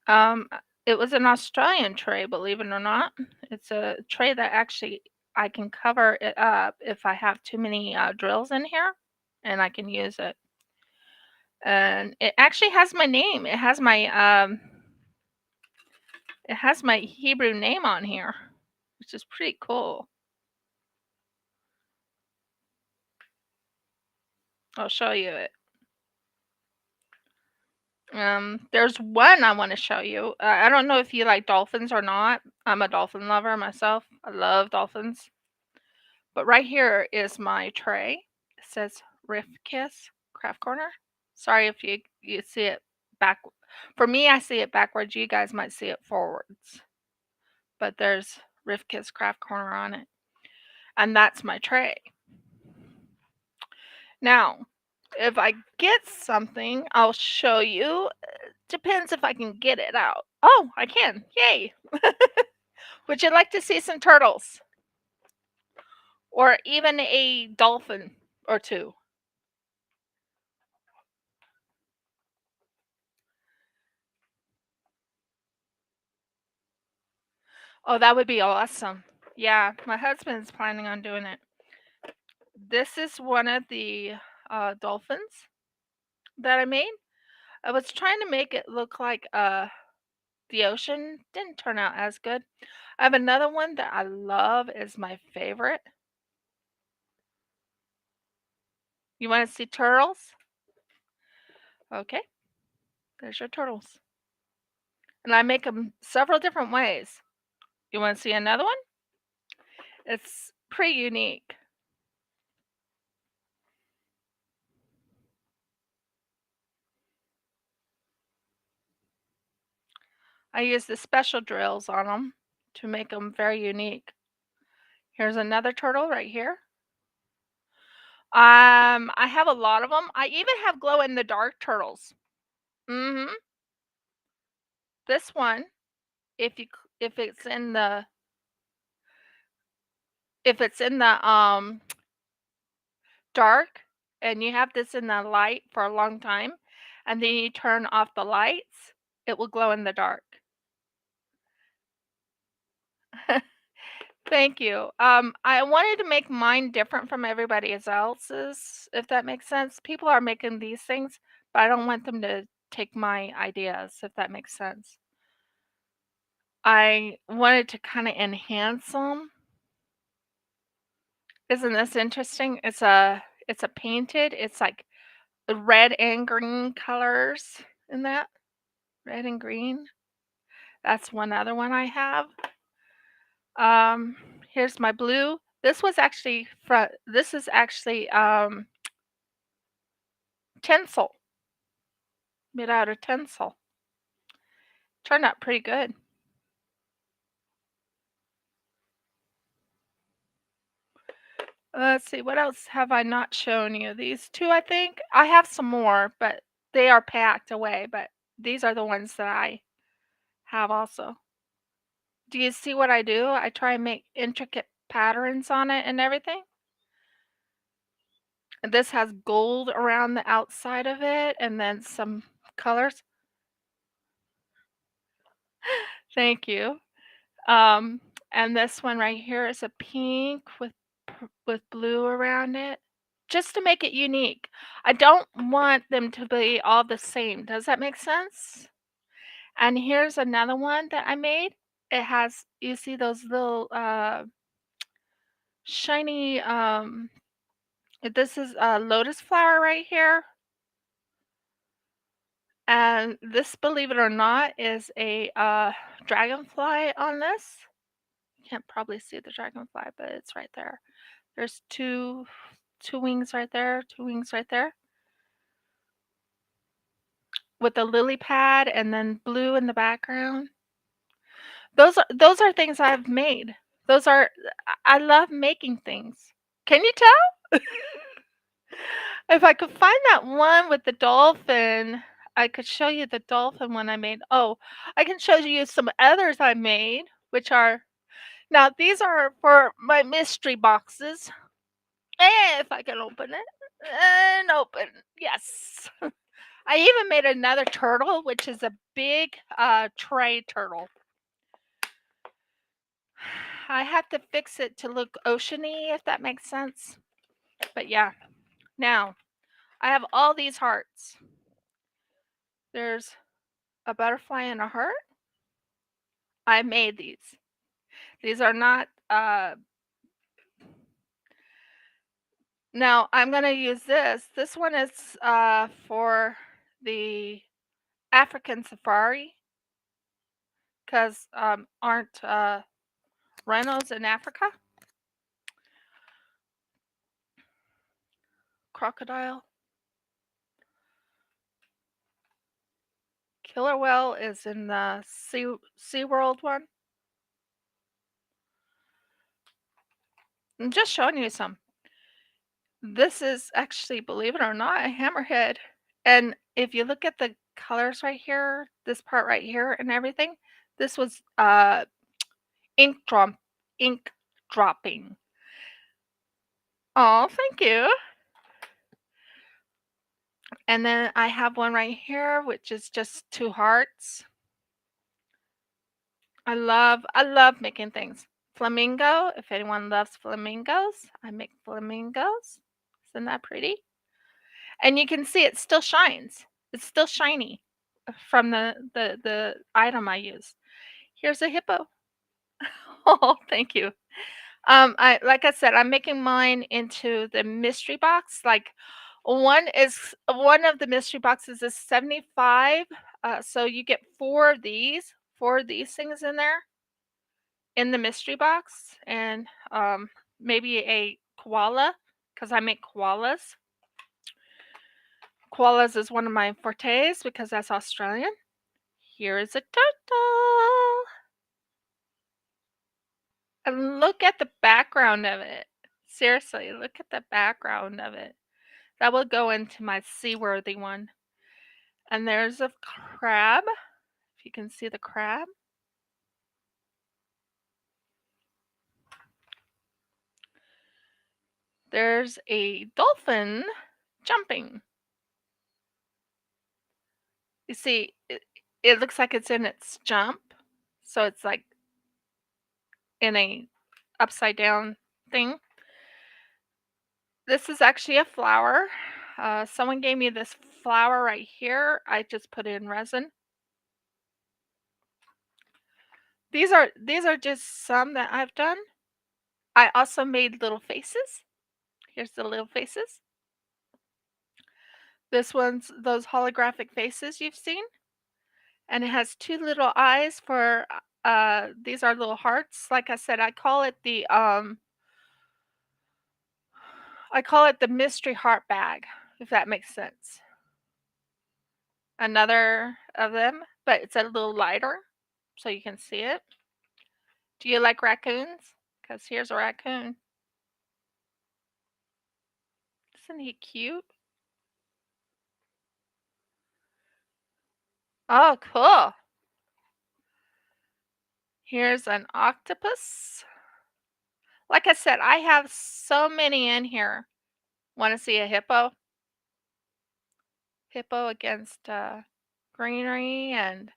It was an Australian tray, believe it or not. It's a tray that actually I can cover it up if I have too many drills in here, and I can use it. And it actually has my name. It has my Hebrew name on here, which is pretty cool. I'll show you it. There's one I want to show you. I don't know if you like dolphins or not. I'm a dolphin lover myself. I love dolphins. But right here is my tray. It says Riff Kiss Craft Corner. Sorry if you see it back. For me, I see it backwards. You guys might see it forwards. But there's Riff Kiss Craft Corner on it. And that's my tray. Now, if I get something, I'll show you. Depends if I can get it out. Oh, I can. Yay. Would you like to see some turtles? Or even a dolphin or two? Oh, that would be awesome. Yeah, my husband's planning on doing it. This is one of the dolphins that I made. I was trying to make it look like the ocean. Didn't turn out as good. I have another one that I love, is my favorite. You want to see turtles? Okay, there's your turtles. And I make them several different ways. You want to see another one? It's pretty unique. I use the special drills on them to make them very unique. Here's another turtle right here. I have a lot of them. I even have glow in the dark turtles. Mhm. This one, if you if it's in the dark, and you have this in the light for a long time, and then you turn off the lights, it will glow in the dark. Thank you. I wanted to make mine different from everybody else's, if that makes sense. People are making these things, but I don't want them to take my ideas, if that makes sense. I wanted to kind of enhance them. Isn't this interesting? It's a painted. It's like red and green colors in that. Red and green. That's one other one I have. Here's my blue. This is actually tinsel. Made out of tinsel. Turned out pretty good. Let's see, what else have I not shown you? These two, I think. I have some more, but they are packed away. But these are the ones that I have also. Do you see what I do? I try and make intricate patterns on it and everything. And this has gold around the outside of it and then some colors. Thank you. And this one right here is a pink with blue around it, just to make it unique. I don't want them to be all the same. Does that make sense? And here's another one that I made. It has, you see those little shiny this is a Lotus Flower right here. And this, believe it or not, is a dragonfly on this. You can't probably see the dragonfly, but it's right there. There's two wings right there, two wings right there. With a lily pad and then blue in the background. Those are things I've made. I love making things. Can you tell? If I could find that one with the dolphin, I could show you the dolphin one I made. Oh, I can show you some others I made, which are now these are for my mystery boxes. If I can open it. And open. Yes. I even made another turtle, which is a big tray turtle. I have to fix it to look oceany, if that makes sense. But yeah. Now, I have all these hearts. There's a butterfly and a heart. I made these. These are not now I'm gonna use this. This one is for the African safari because aren't rhinos in Africa? Crocodile. Killer whale is in the SeaWorld one. I'm just showing you some. This is actually, believe it or not, a hammerhead. And if you look at the colors right here, this part right here and everything, this was ink dropping. Oh, thank you. And then I have one right here, which is just 2 hearts. I love making things. Flamingo, if anyone loves flamingos, I make flamingos. Isn't that pretty? And you can see it still shines. It's still shiny from the item I use. Here's a hippo. Oh, thank you. I like I said, I'm making mine into the mystery box. Like one of the mystery boxes is 75. So you get 4 of these things in there in the mystery box, and maybe a koala because I make koalas. Koalas is one of my fortes because that's Australian. Here is a turtle. And look at the background of it. Seriously, look at the background of it. That will go into my seaworthy one. And there's a crab. If you can see the crab. There's a dolphin jumping. You see, it looks like it's in its jump. So it's like in a upside down thing. This is actually a flower. Someone gave me this flower right here. I just put it in resin. These are just some that I've done. I also made little faces. Here's the little faces. This one's those holographic faces you've seen. And it has 2 little eyes for these are little hearts. Like I said, I call it the mystery heart bag, if that makes sense. Another of them, but it's a little lighter so you can see it. Do you like raccoons? Because here's a raccoon. Isn't he cute? Oh, cool. Here's an octopus. Like I said, I have so many in here. Want to see a hippo? Hippo against greenery and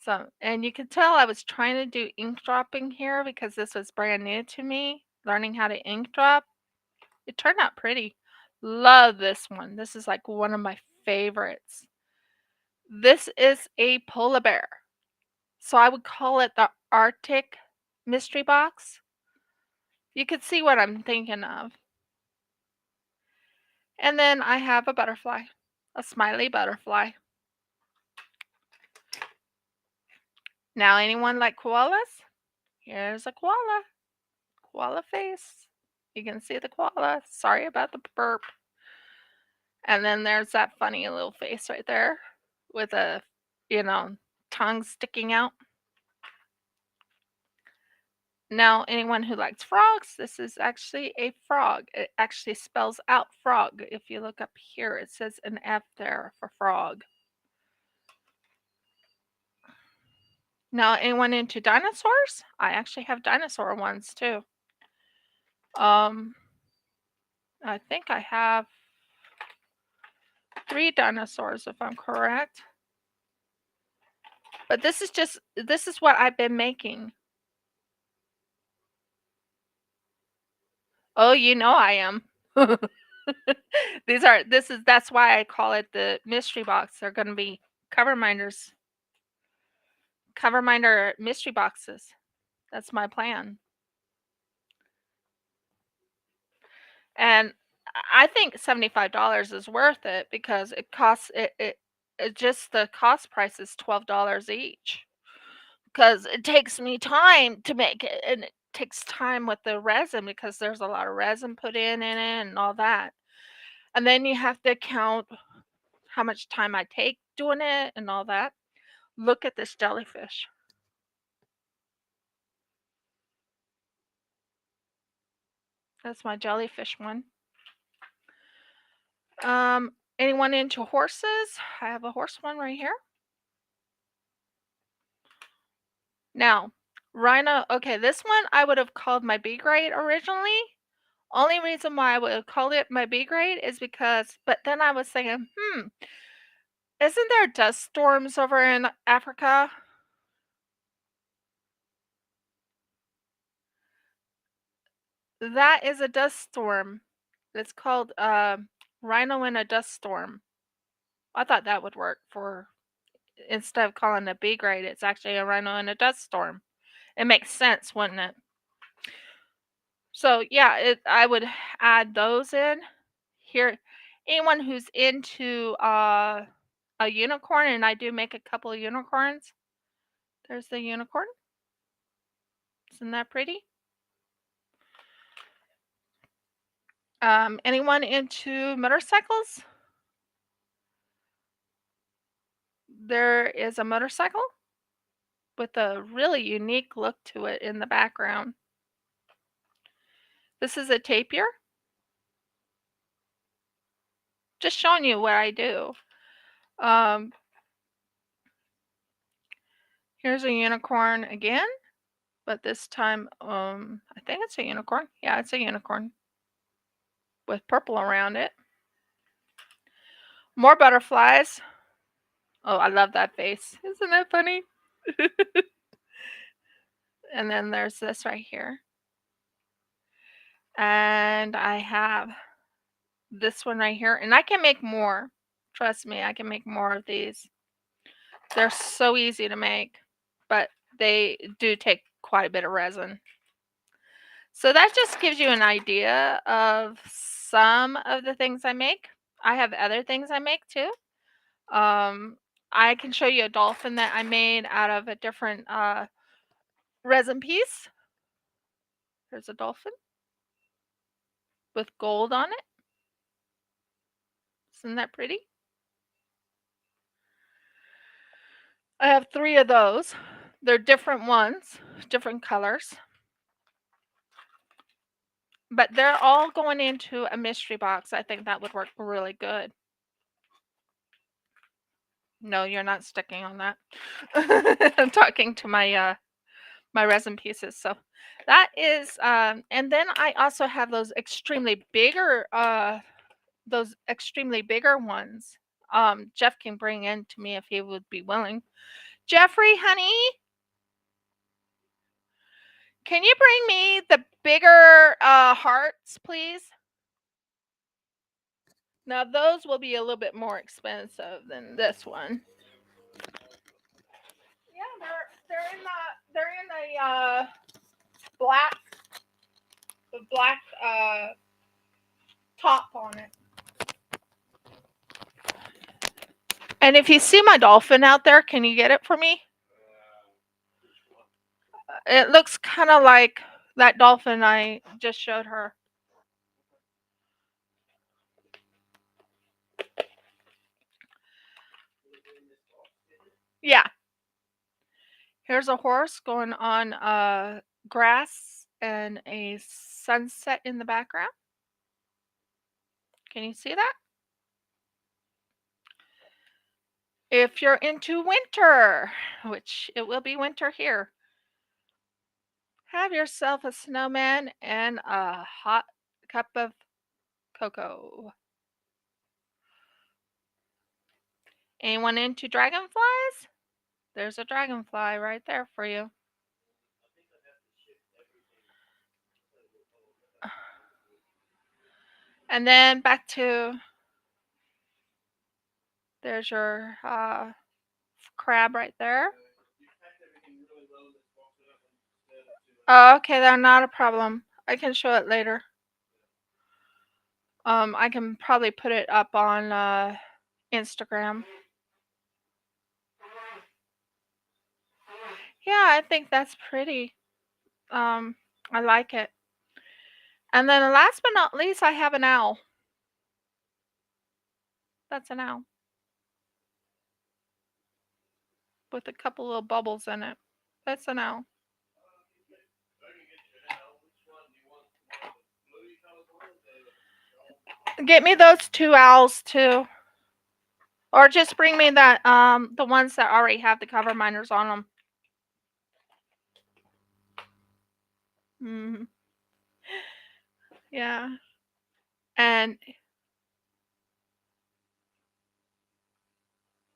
some, and you can tell I was trying to do ink dropping here because this was brand new to me, learning how to ink drop. It turned out pretty. Love this one. This is like one of my favorites. This is a polar bear. So I would call it the Arctic mystery box. You could see what I'm thinking of. And then I have a butterfly, a smiley butterfly. Now, anyone like koalas? Here's a koala. Koala face. You can see the koala. Sorry about the burp. And then there's that funny little face right there with a, tongue sticking out. Now, anyone who likes frogs, this is actually a frog. It actually spells out frog. If you look up here, it says an F there for frog. Now, anyone into dinosaurs? I actually have dinosaur ones too. I think I have 3 dinosaurs, if I'm correct. But this is what I've been making. Oh, you know I am. That's why I call it the mystery box. They're going to be cover minders. Cover minder mystery boxes. That's my plan. And I think $75 is worth it because it costs it just the cost price is $12 each. Because it takes me time to make it, and it takes time with the resin because there's a lot of resin put in it and all that. And then you have to count how much time I take doing it and all that. Look at this jellyfish. That's my jellyfish one. Anyone into horses? I have a horse one right here. Now, rhino. Okay, this one I would have called my B grade originally. Only reason why I would have called it my B grade is because, but then I was thinking, isn't there dust storms over in Africa? That is a dust storm. It's called rhino in a dust storm. I thought that would work for, instead of calling it B grade, it's actually a rhino in a dust storm. It makes sense, wouldn't it? So yeah, I would add those in here. Anyone who's into a unicorn, and I do make a couple of unicorns. There's the unicorn. Isn't that pretty? Anyone into motorcycles? There is a motorcycle with a really unique look to it in the background. This is a tapir. Just showing you what I do. Here's a unicorn again, but this time, I think it's a unicorn. Yeah, it's a unicorn with purple around it. More butterflies. Oh, I love that face. Isn't that funny? And then there's this right here. And I have this one right here. And I can make more. Trust me, I can make more of these. They're so easy to make, but they do take quite a bit of resin. So that just gives you an idea of some of the things I make. I have other things I make too. I can show you a dolphin that I made out of a different resin piece. There's a dolphin with gold on it. Isn't that pretty? I have 3 of those. They're different ones, different colors. But they're all going into a mystery box. I think that would work really good. No, you're not sticking on that. I'm talking to my my resin pieces. So that is, and then I also have those extremely bigger ones. Jeff can bring in to me if he would be willing. Jeffrey, honey, can you bring me the bigger hearts, please? Now those will be a little bit more expensive than this one. Yeah, they're in a black top on it. And if you see my dolphin out there, can you get it for me? It looks kind of like that dolphin I just showed her. Yeah. Here's a horse going on grass and a sunset in the background. Can you see that? If you're into winter, which it will be winter here, have yourself a snowman and a hot cup of Coco. Anyone into dragonflies? There's a dragonfly right there for you. And then back to, there's your crab right there. Oh, okay, they're not a problem. I can show it later. I can probably put it up on Instagram. Yeah, I think that's pretty. I like it. And then last but not least, I have an owl. That's an owl. With a couple little bubbles in it. That's an owl. Get me those 2 owls too. Or just bring me that the ones that already have the cover minders on them. Mm-hmm. Yeah. And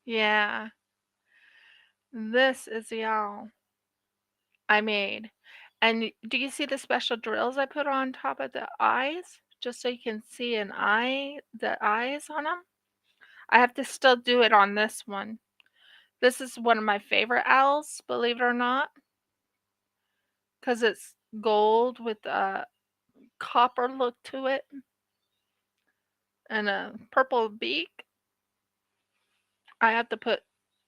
yeah. This is the owl I made. And do you see the special drills I put on top of the eyes? Just so you can see the eyes on them. I have to still do it on this one. This is one of my favorite owls, believe it or not. Because it's gold with a copper look to it. And a purple beak. I have to put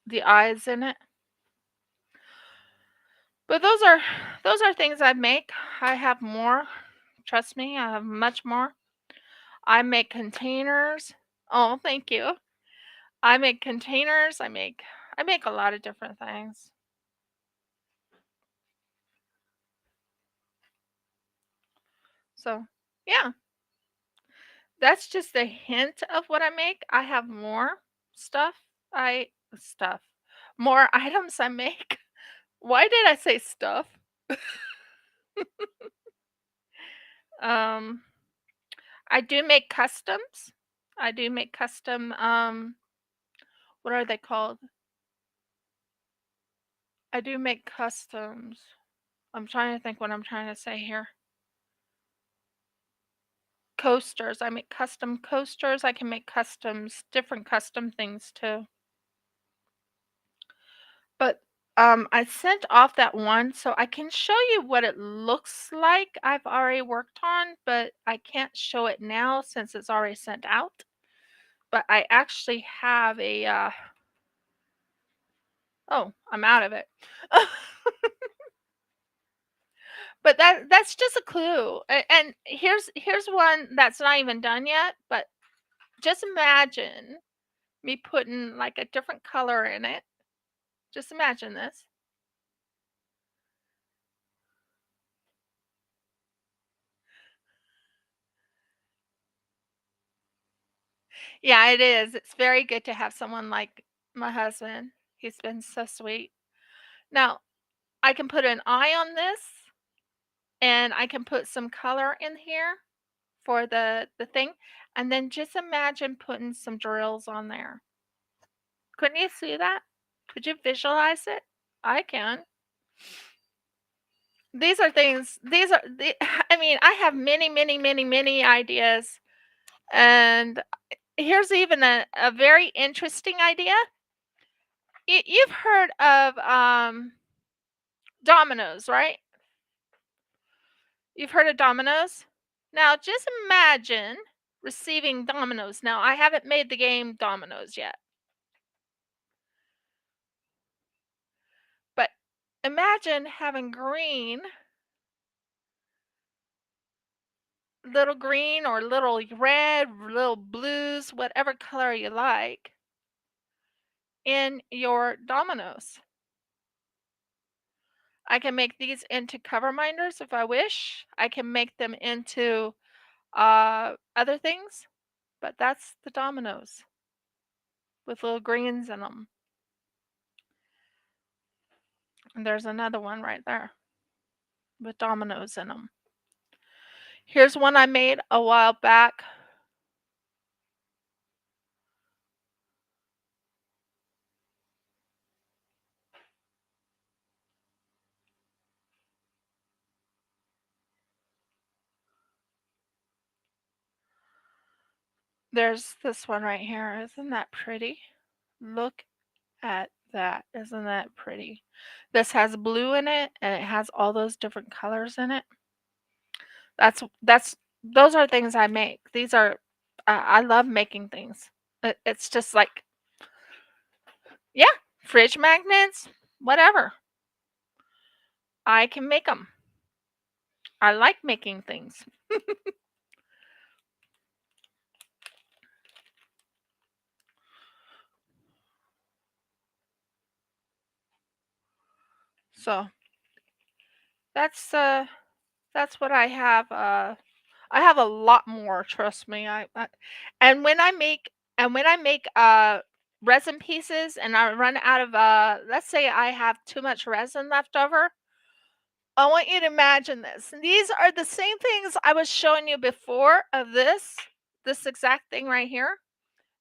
the eyes in it. But those are things I make. I have more. Trust me, I have much more. I make containers. Oh, thank you. I make containers. I make a lot of different things. So, yeah. That's just a hint of what I make. I have more stuff. More items I make. Why did I say stuff? um I do make customs. I do make custom what are they called? I do make customs. I'm trying to think what I'm trying to say here. Coasters. I make custom coasters. I can make different custom things too. But I sent off that one so I can show you what it looks like I've already worked on, but I can't show it now since it's already sent out. But I actually have a oh, I'm out of it. But that's just a clue. And here's one that's not even done yet, but just imagine me putting like a different color in it. Just imagine this. Yeah, it is. It's very good to have someone like my husband. He's been so sweet. Now, I can put an eye on this and I can put some color in here for the thing, and then just imagine putting some drills on there. Couldn't you see that? Could you visualize it? I can. These are things, I mean, I have many, many, many, many ideas. And here's even a very interesting idea. You've heard of dominoes, right? You've heard of dominoes? Now, just imagine receiving dominoes. Now, I haven't made the game Dominoes yet. But imagine having little green or little red, little blues, whatever color you like, in your dominoes. I can make these into cover minders if I wish. I can make them into other things, but that's the dominoes with little greens in them. And there's another one right there with dominoes in them. Here's one I made a while back. There's this one right here. Isn't that pretty? Look at that. Isn't that pretty? This has blue in it and it has all those different colors in it. Those are things I make. These are I love making things. It's just like, yeah, fridge magnets, whatever. I can make them. I like making things. So that's what I have. I have a lot more. Trust me. And when I make resin pieces and I run out of let's say I have too much resin left over. I want you to imagine this. These are the same things I was showing you before of this exact thing right here.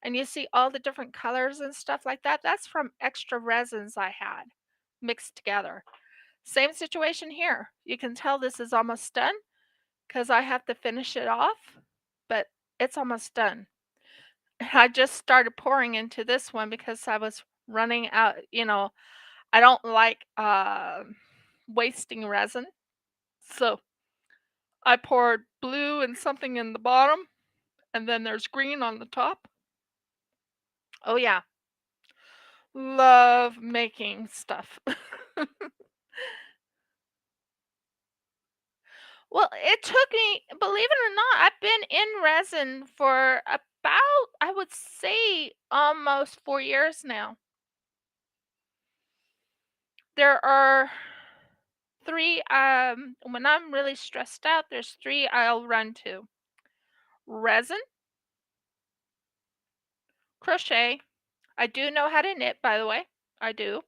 And you see all the different colors and stuff like that. That's from extra resins I had mixed together. Same situation here. You can tell this is almost done because I have to finish it off, but it's almost done. I just started pouring into this one because I was running out. I don't like wasting resin. So I poured blue and something in the bottom, and then there's green on the top. Oh, yeah. Love making stuff. Well, it took me, believe it or not, I've been in resin for about, I would say, almost 4 years now. There are three, when I'm really stressed out, there's three I'll run to: resin, crochet. I do know how to knit, by the way. I do.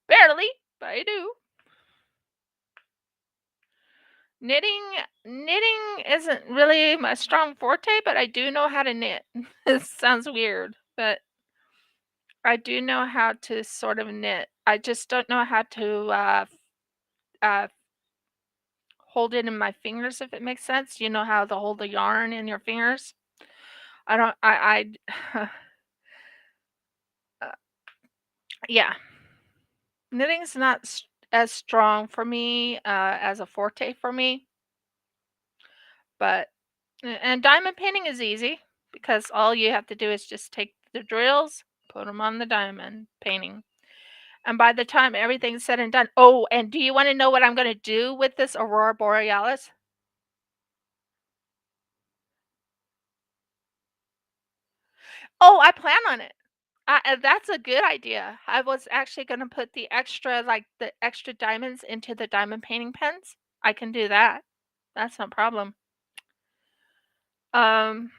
Barely, but I do. Knitting isn't really my strong forte, but I do know how to knit. It sounds weird, but I do know how to sort of knit. I just don't know how to uh, hold it in my fingers, if it makes sense. You know how to hold the yarn in your fingers? I don't. Uh, yeah, knitting's not as strong for me as a forte for me, but and diamond painting is easy because all you have to do is just take the drills, put them on the diamond painting. And by the time everything's said and done, oh, and do you want to know what I'm going to do with this Aurora Borealis? Oh, I plan on it. That's a good idea. I was actually going to put the extra diamonds into the diamond painting pens. I can do that. That's no problem. Um,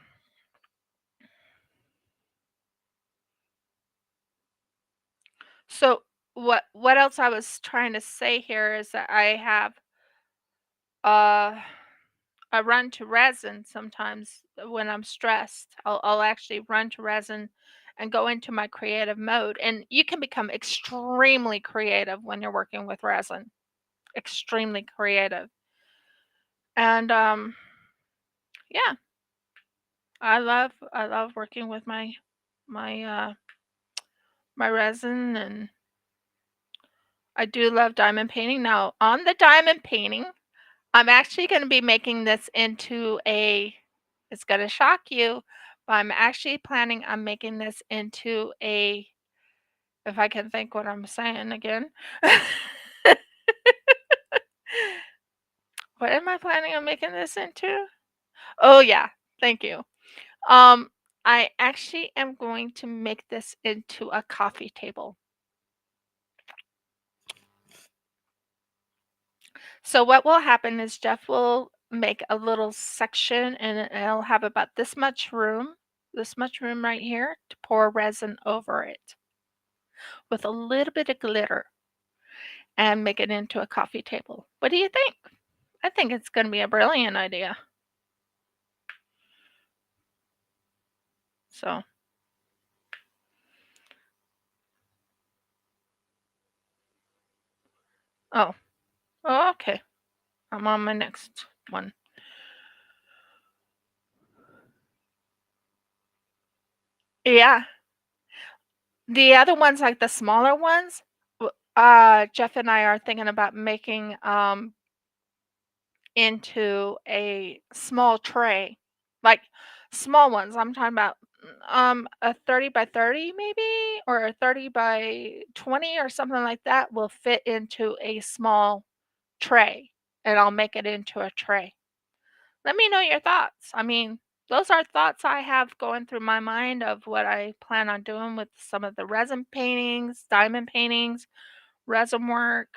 so what else I was trying to say here is that uh I run to resin sometimes when I'm stressed. I'll actually run to resin and go into my creative mode. And you can become extremely creative when you're working with resin. Extremely creative. And yeah, I love working with my my resin, and I do love diamond painting. Now, on the diamond painting, I'm actually going to be making this into it's going to shock you, but I'm actually planning on making this into if I can think what I'm saying again. What am I planning on making this into? Oh, yeah. Thank you. Um, I actually am going to make this into a coffee table. So what will happen is Jeff will make a little section and it'll have about this much room right here to pour resin over it with a little bit of glitter and make it into a coffee table. What do you think? I think it's going to be a brilliant idea. So, oh, oh, okay. I'm on my next one. Yeah. The other ones, like the smaller ones, Jeff and I are thinking about making into a small tray, like small ones. I'm talking about a 30 by 30 maybe, or a 30 by 20 or something like that will fit into a small tray, and I'll make it into a tray. Let me know your thoughts. I mean, those are thoughts I have going through my mind of what I plan on doing with some of the resin paintings, diamond paintings, resin work.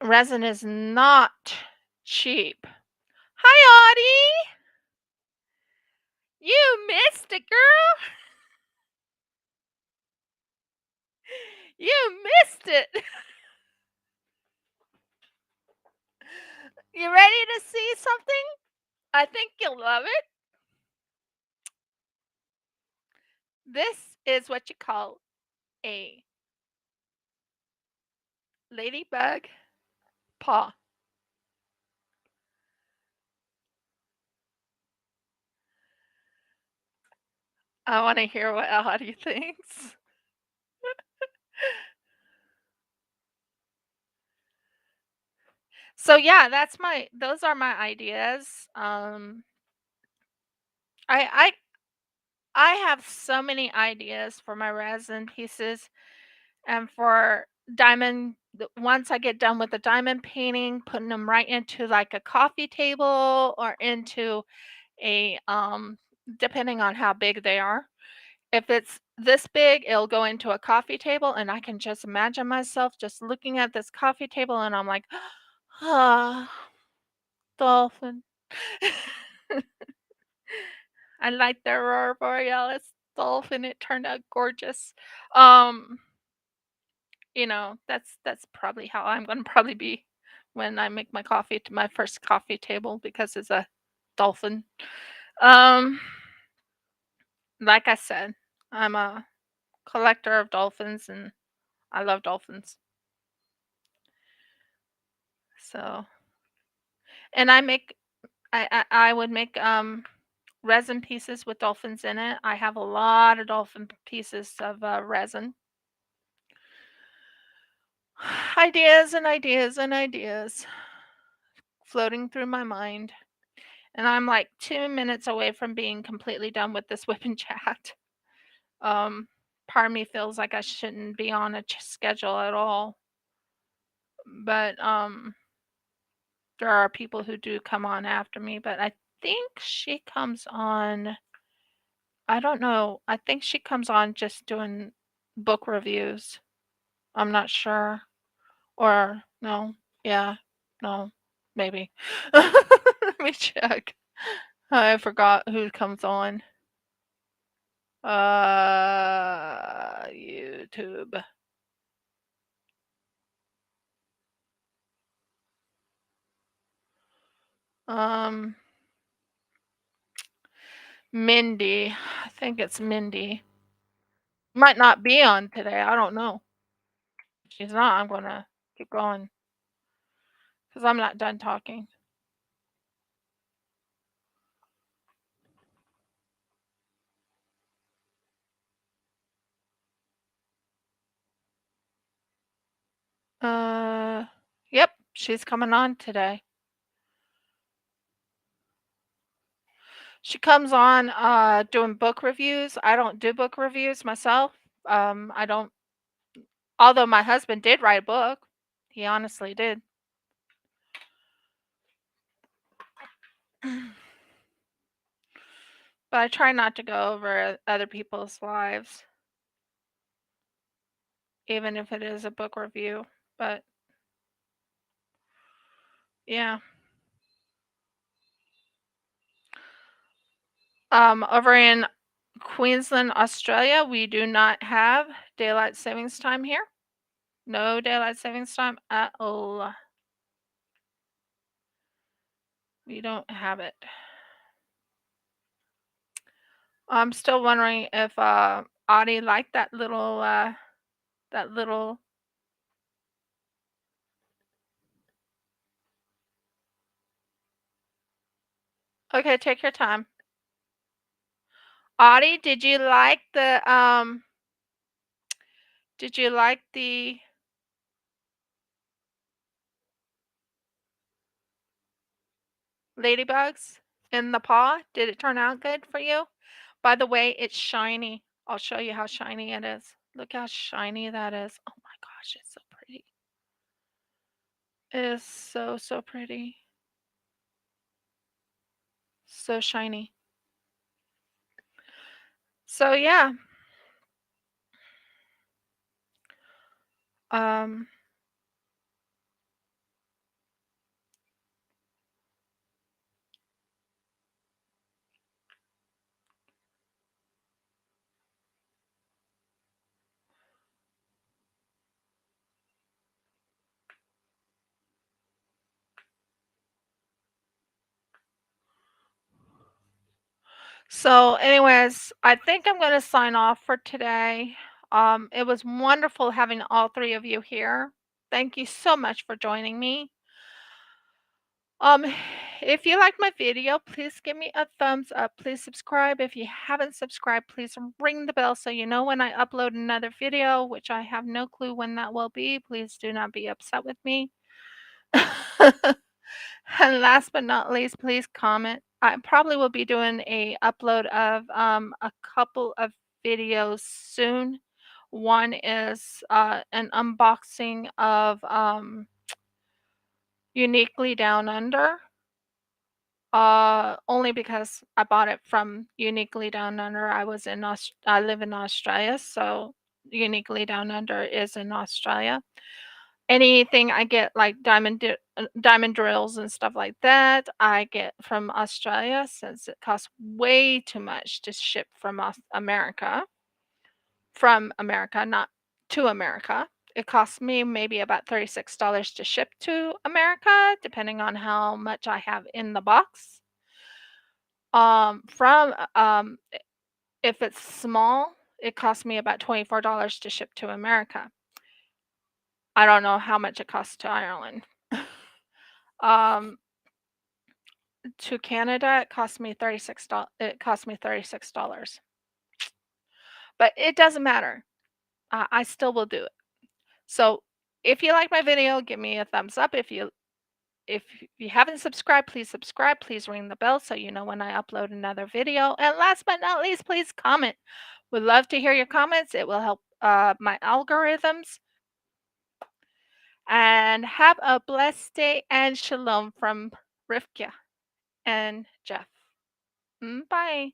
Resin is not cheap. Hi, Audie. You missed it, girl. You missed it. You ready to see something? I think you'll love it. This is what you call a ladybug paw. I want to hear what Audie thinks. So yeah, those are my ideas. I I have so many ideas for my resin pieces and for once I get done with the diamond painting, putting them right into like a coffee table or into a depending on how big they are. If it's this big, it'll go into a coffee table and I can just imagine myself just looking at this coffee table and I'm like, ah, dolphin. I like the aurora borealis dolphin. It turned out gorgeous. Um, that's probably how I'm gonna probably be when I make my first coffee table because it's a dolphin. Um, like I said, I'm a collector of dolphins and I love dolphins. So, and I would make resin pieces with dolphins in it. I have a lot of dolphin pieces of resin. Ideas and ideas and ideas floating through my mind. And I'm like 2 minutes away from being completely done with this WIP and chat. Um, Part of me feels like I shouldn't be on a schedule at all. But there are people who do come on after me, but I think she comes on, I don't know. I think she comes on just doing book reviews. I'm not sure. Or no. Yeah. No. Maybe. Let me check. I forgot who comes on. YouTube. Um, Mindy. I think it's Mindy. Might not be on today. I don't know. If she's not, I'm gonna keep going because I'm not done talking. Yep, she's coming on today. She comes on doing book reviews. I don't do book reviews myself. I don't, although my husband did write a book. He honestly did. But I try not to go over other people's lives, even if it is a book review. But yeah. Over in Queensland, Australia, we do not have daylight savings time here. No daylight savings time at all. We don't have it. I'm still wondering if Audie liked that little. Okay, take your time. Audie, did you like the ladybugs in the paw? Did it turn out good for you? By the way, it's shiny. I'll show you how shiny it is. Look how shiny that is. Oh my gosh, it's so pretty. It is so, so pretty. So shiny. So yeah. Um So, anyways, I think I'm gonna sign off for today. It was wonderful having all three of you here. Thank you so much for joining me. Um, if you liked my video, please give me a thumbs up. Please subscribe. If you haven't subscribed, please ring the bell so you know when I upload another video, which I have no clue when that will be. Please do not be upset with me. And last but not least, please comment. I probably will be doing a upload of a couple of videos soon. One is an unboxing of Uniquely Down Under. Only because I bought it from Uniquely Down Under. I live in Australia, so Uniquely Down Under is in Australia. Anything I get, like diamond drills and stuff like that, I get from Australia since it costs way too much to ship from America. From America, not to America. It costs me maybe about $36 to ship to America, depending on how much I have in the box. From if it's small, it costs me about $24 to ship to America. I don't know how much it costs to Ireland. um, to Canada, it cost me $36. But it doesn't matter. I still will do it. So if you like my video, give me a thumbs up. If you haven't subscribed, please subscribe. Please ring the bell so you know when I upload another video. And last but not least, please comment. Would love to hear your comments. It will help my algorithms. And have a blessed day and shalom from Rivka and Jeff. Bye.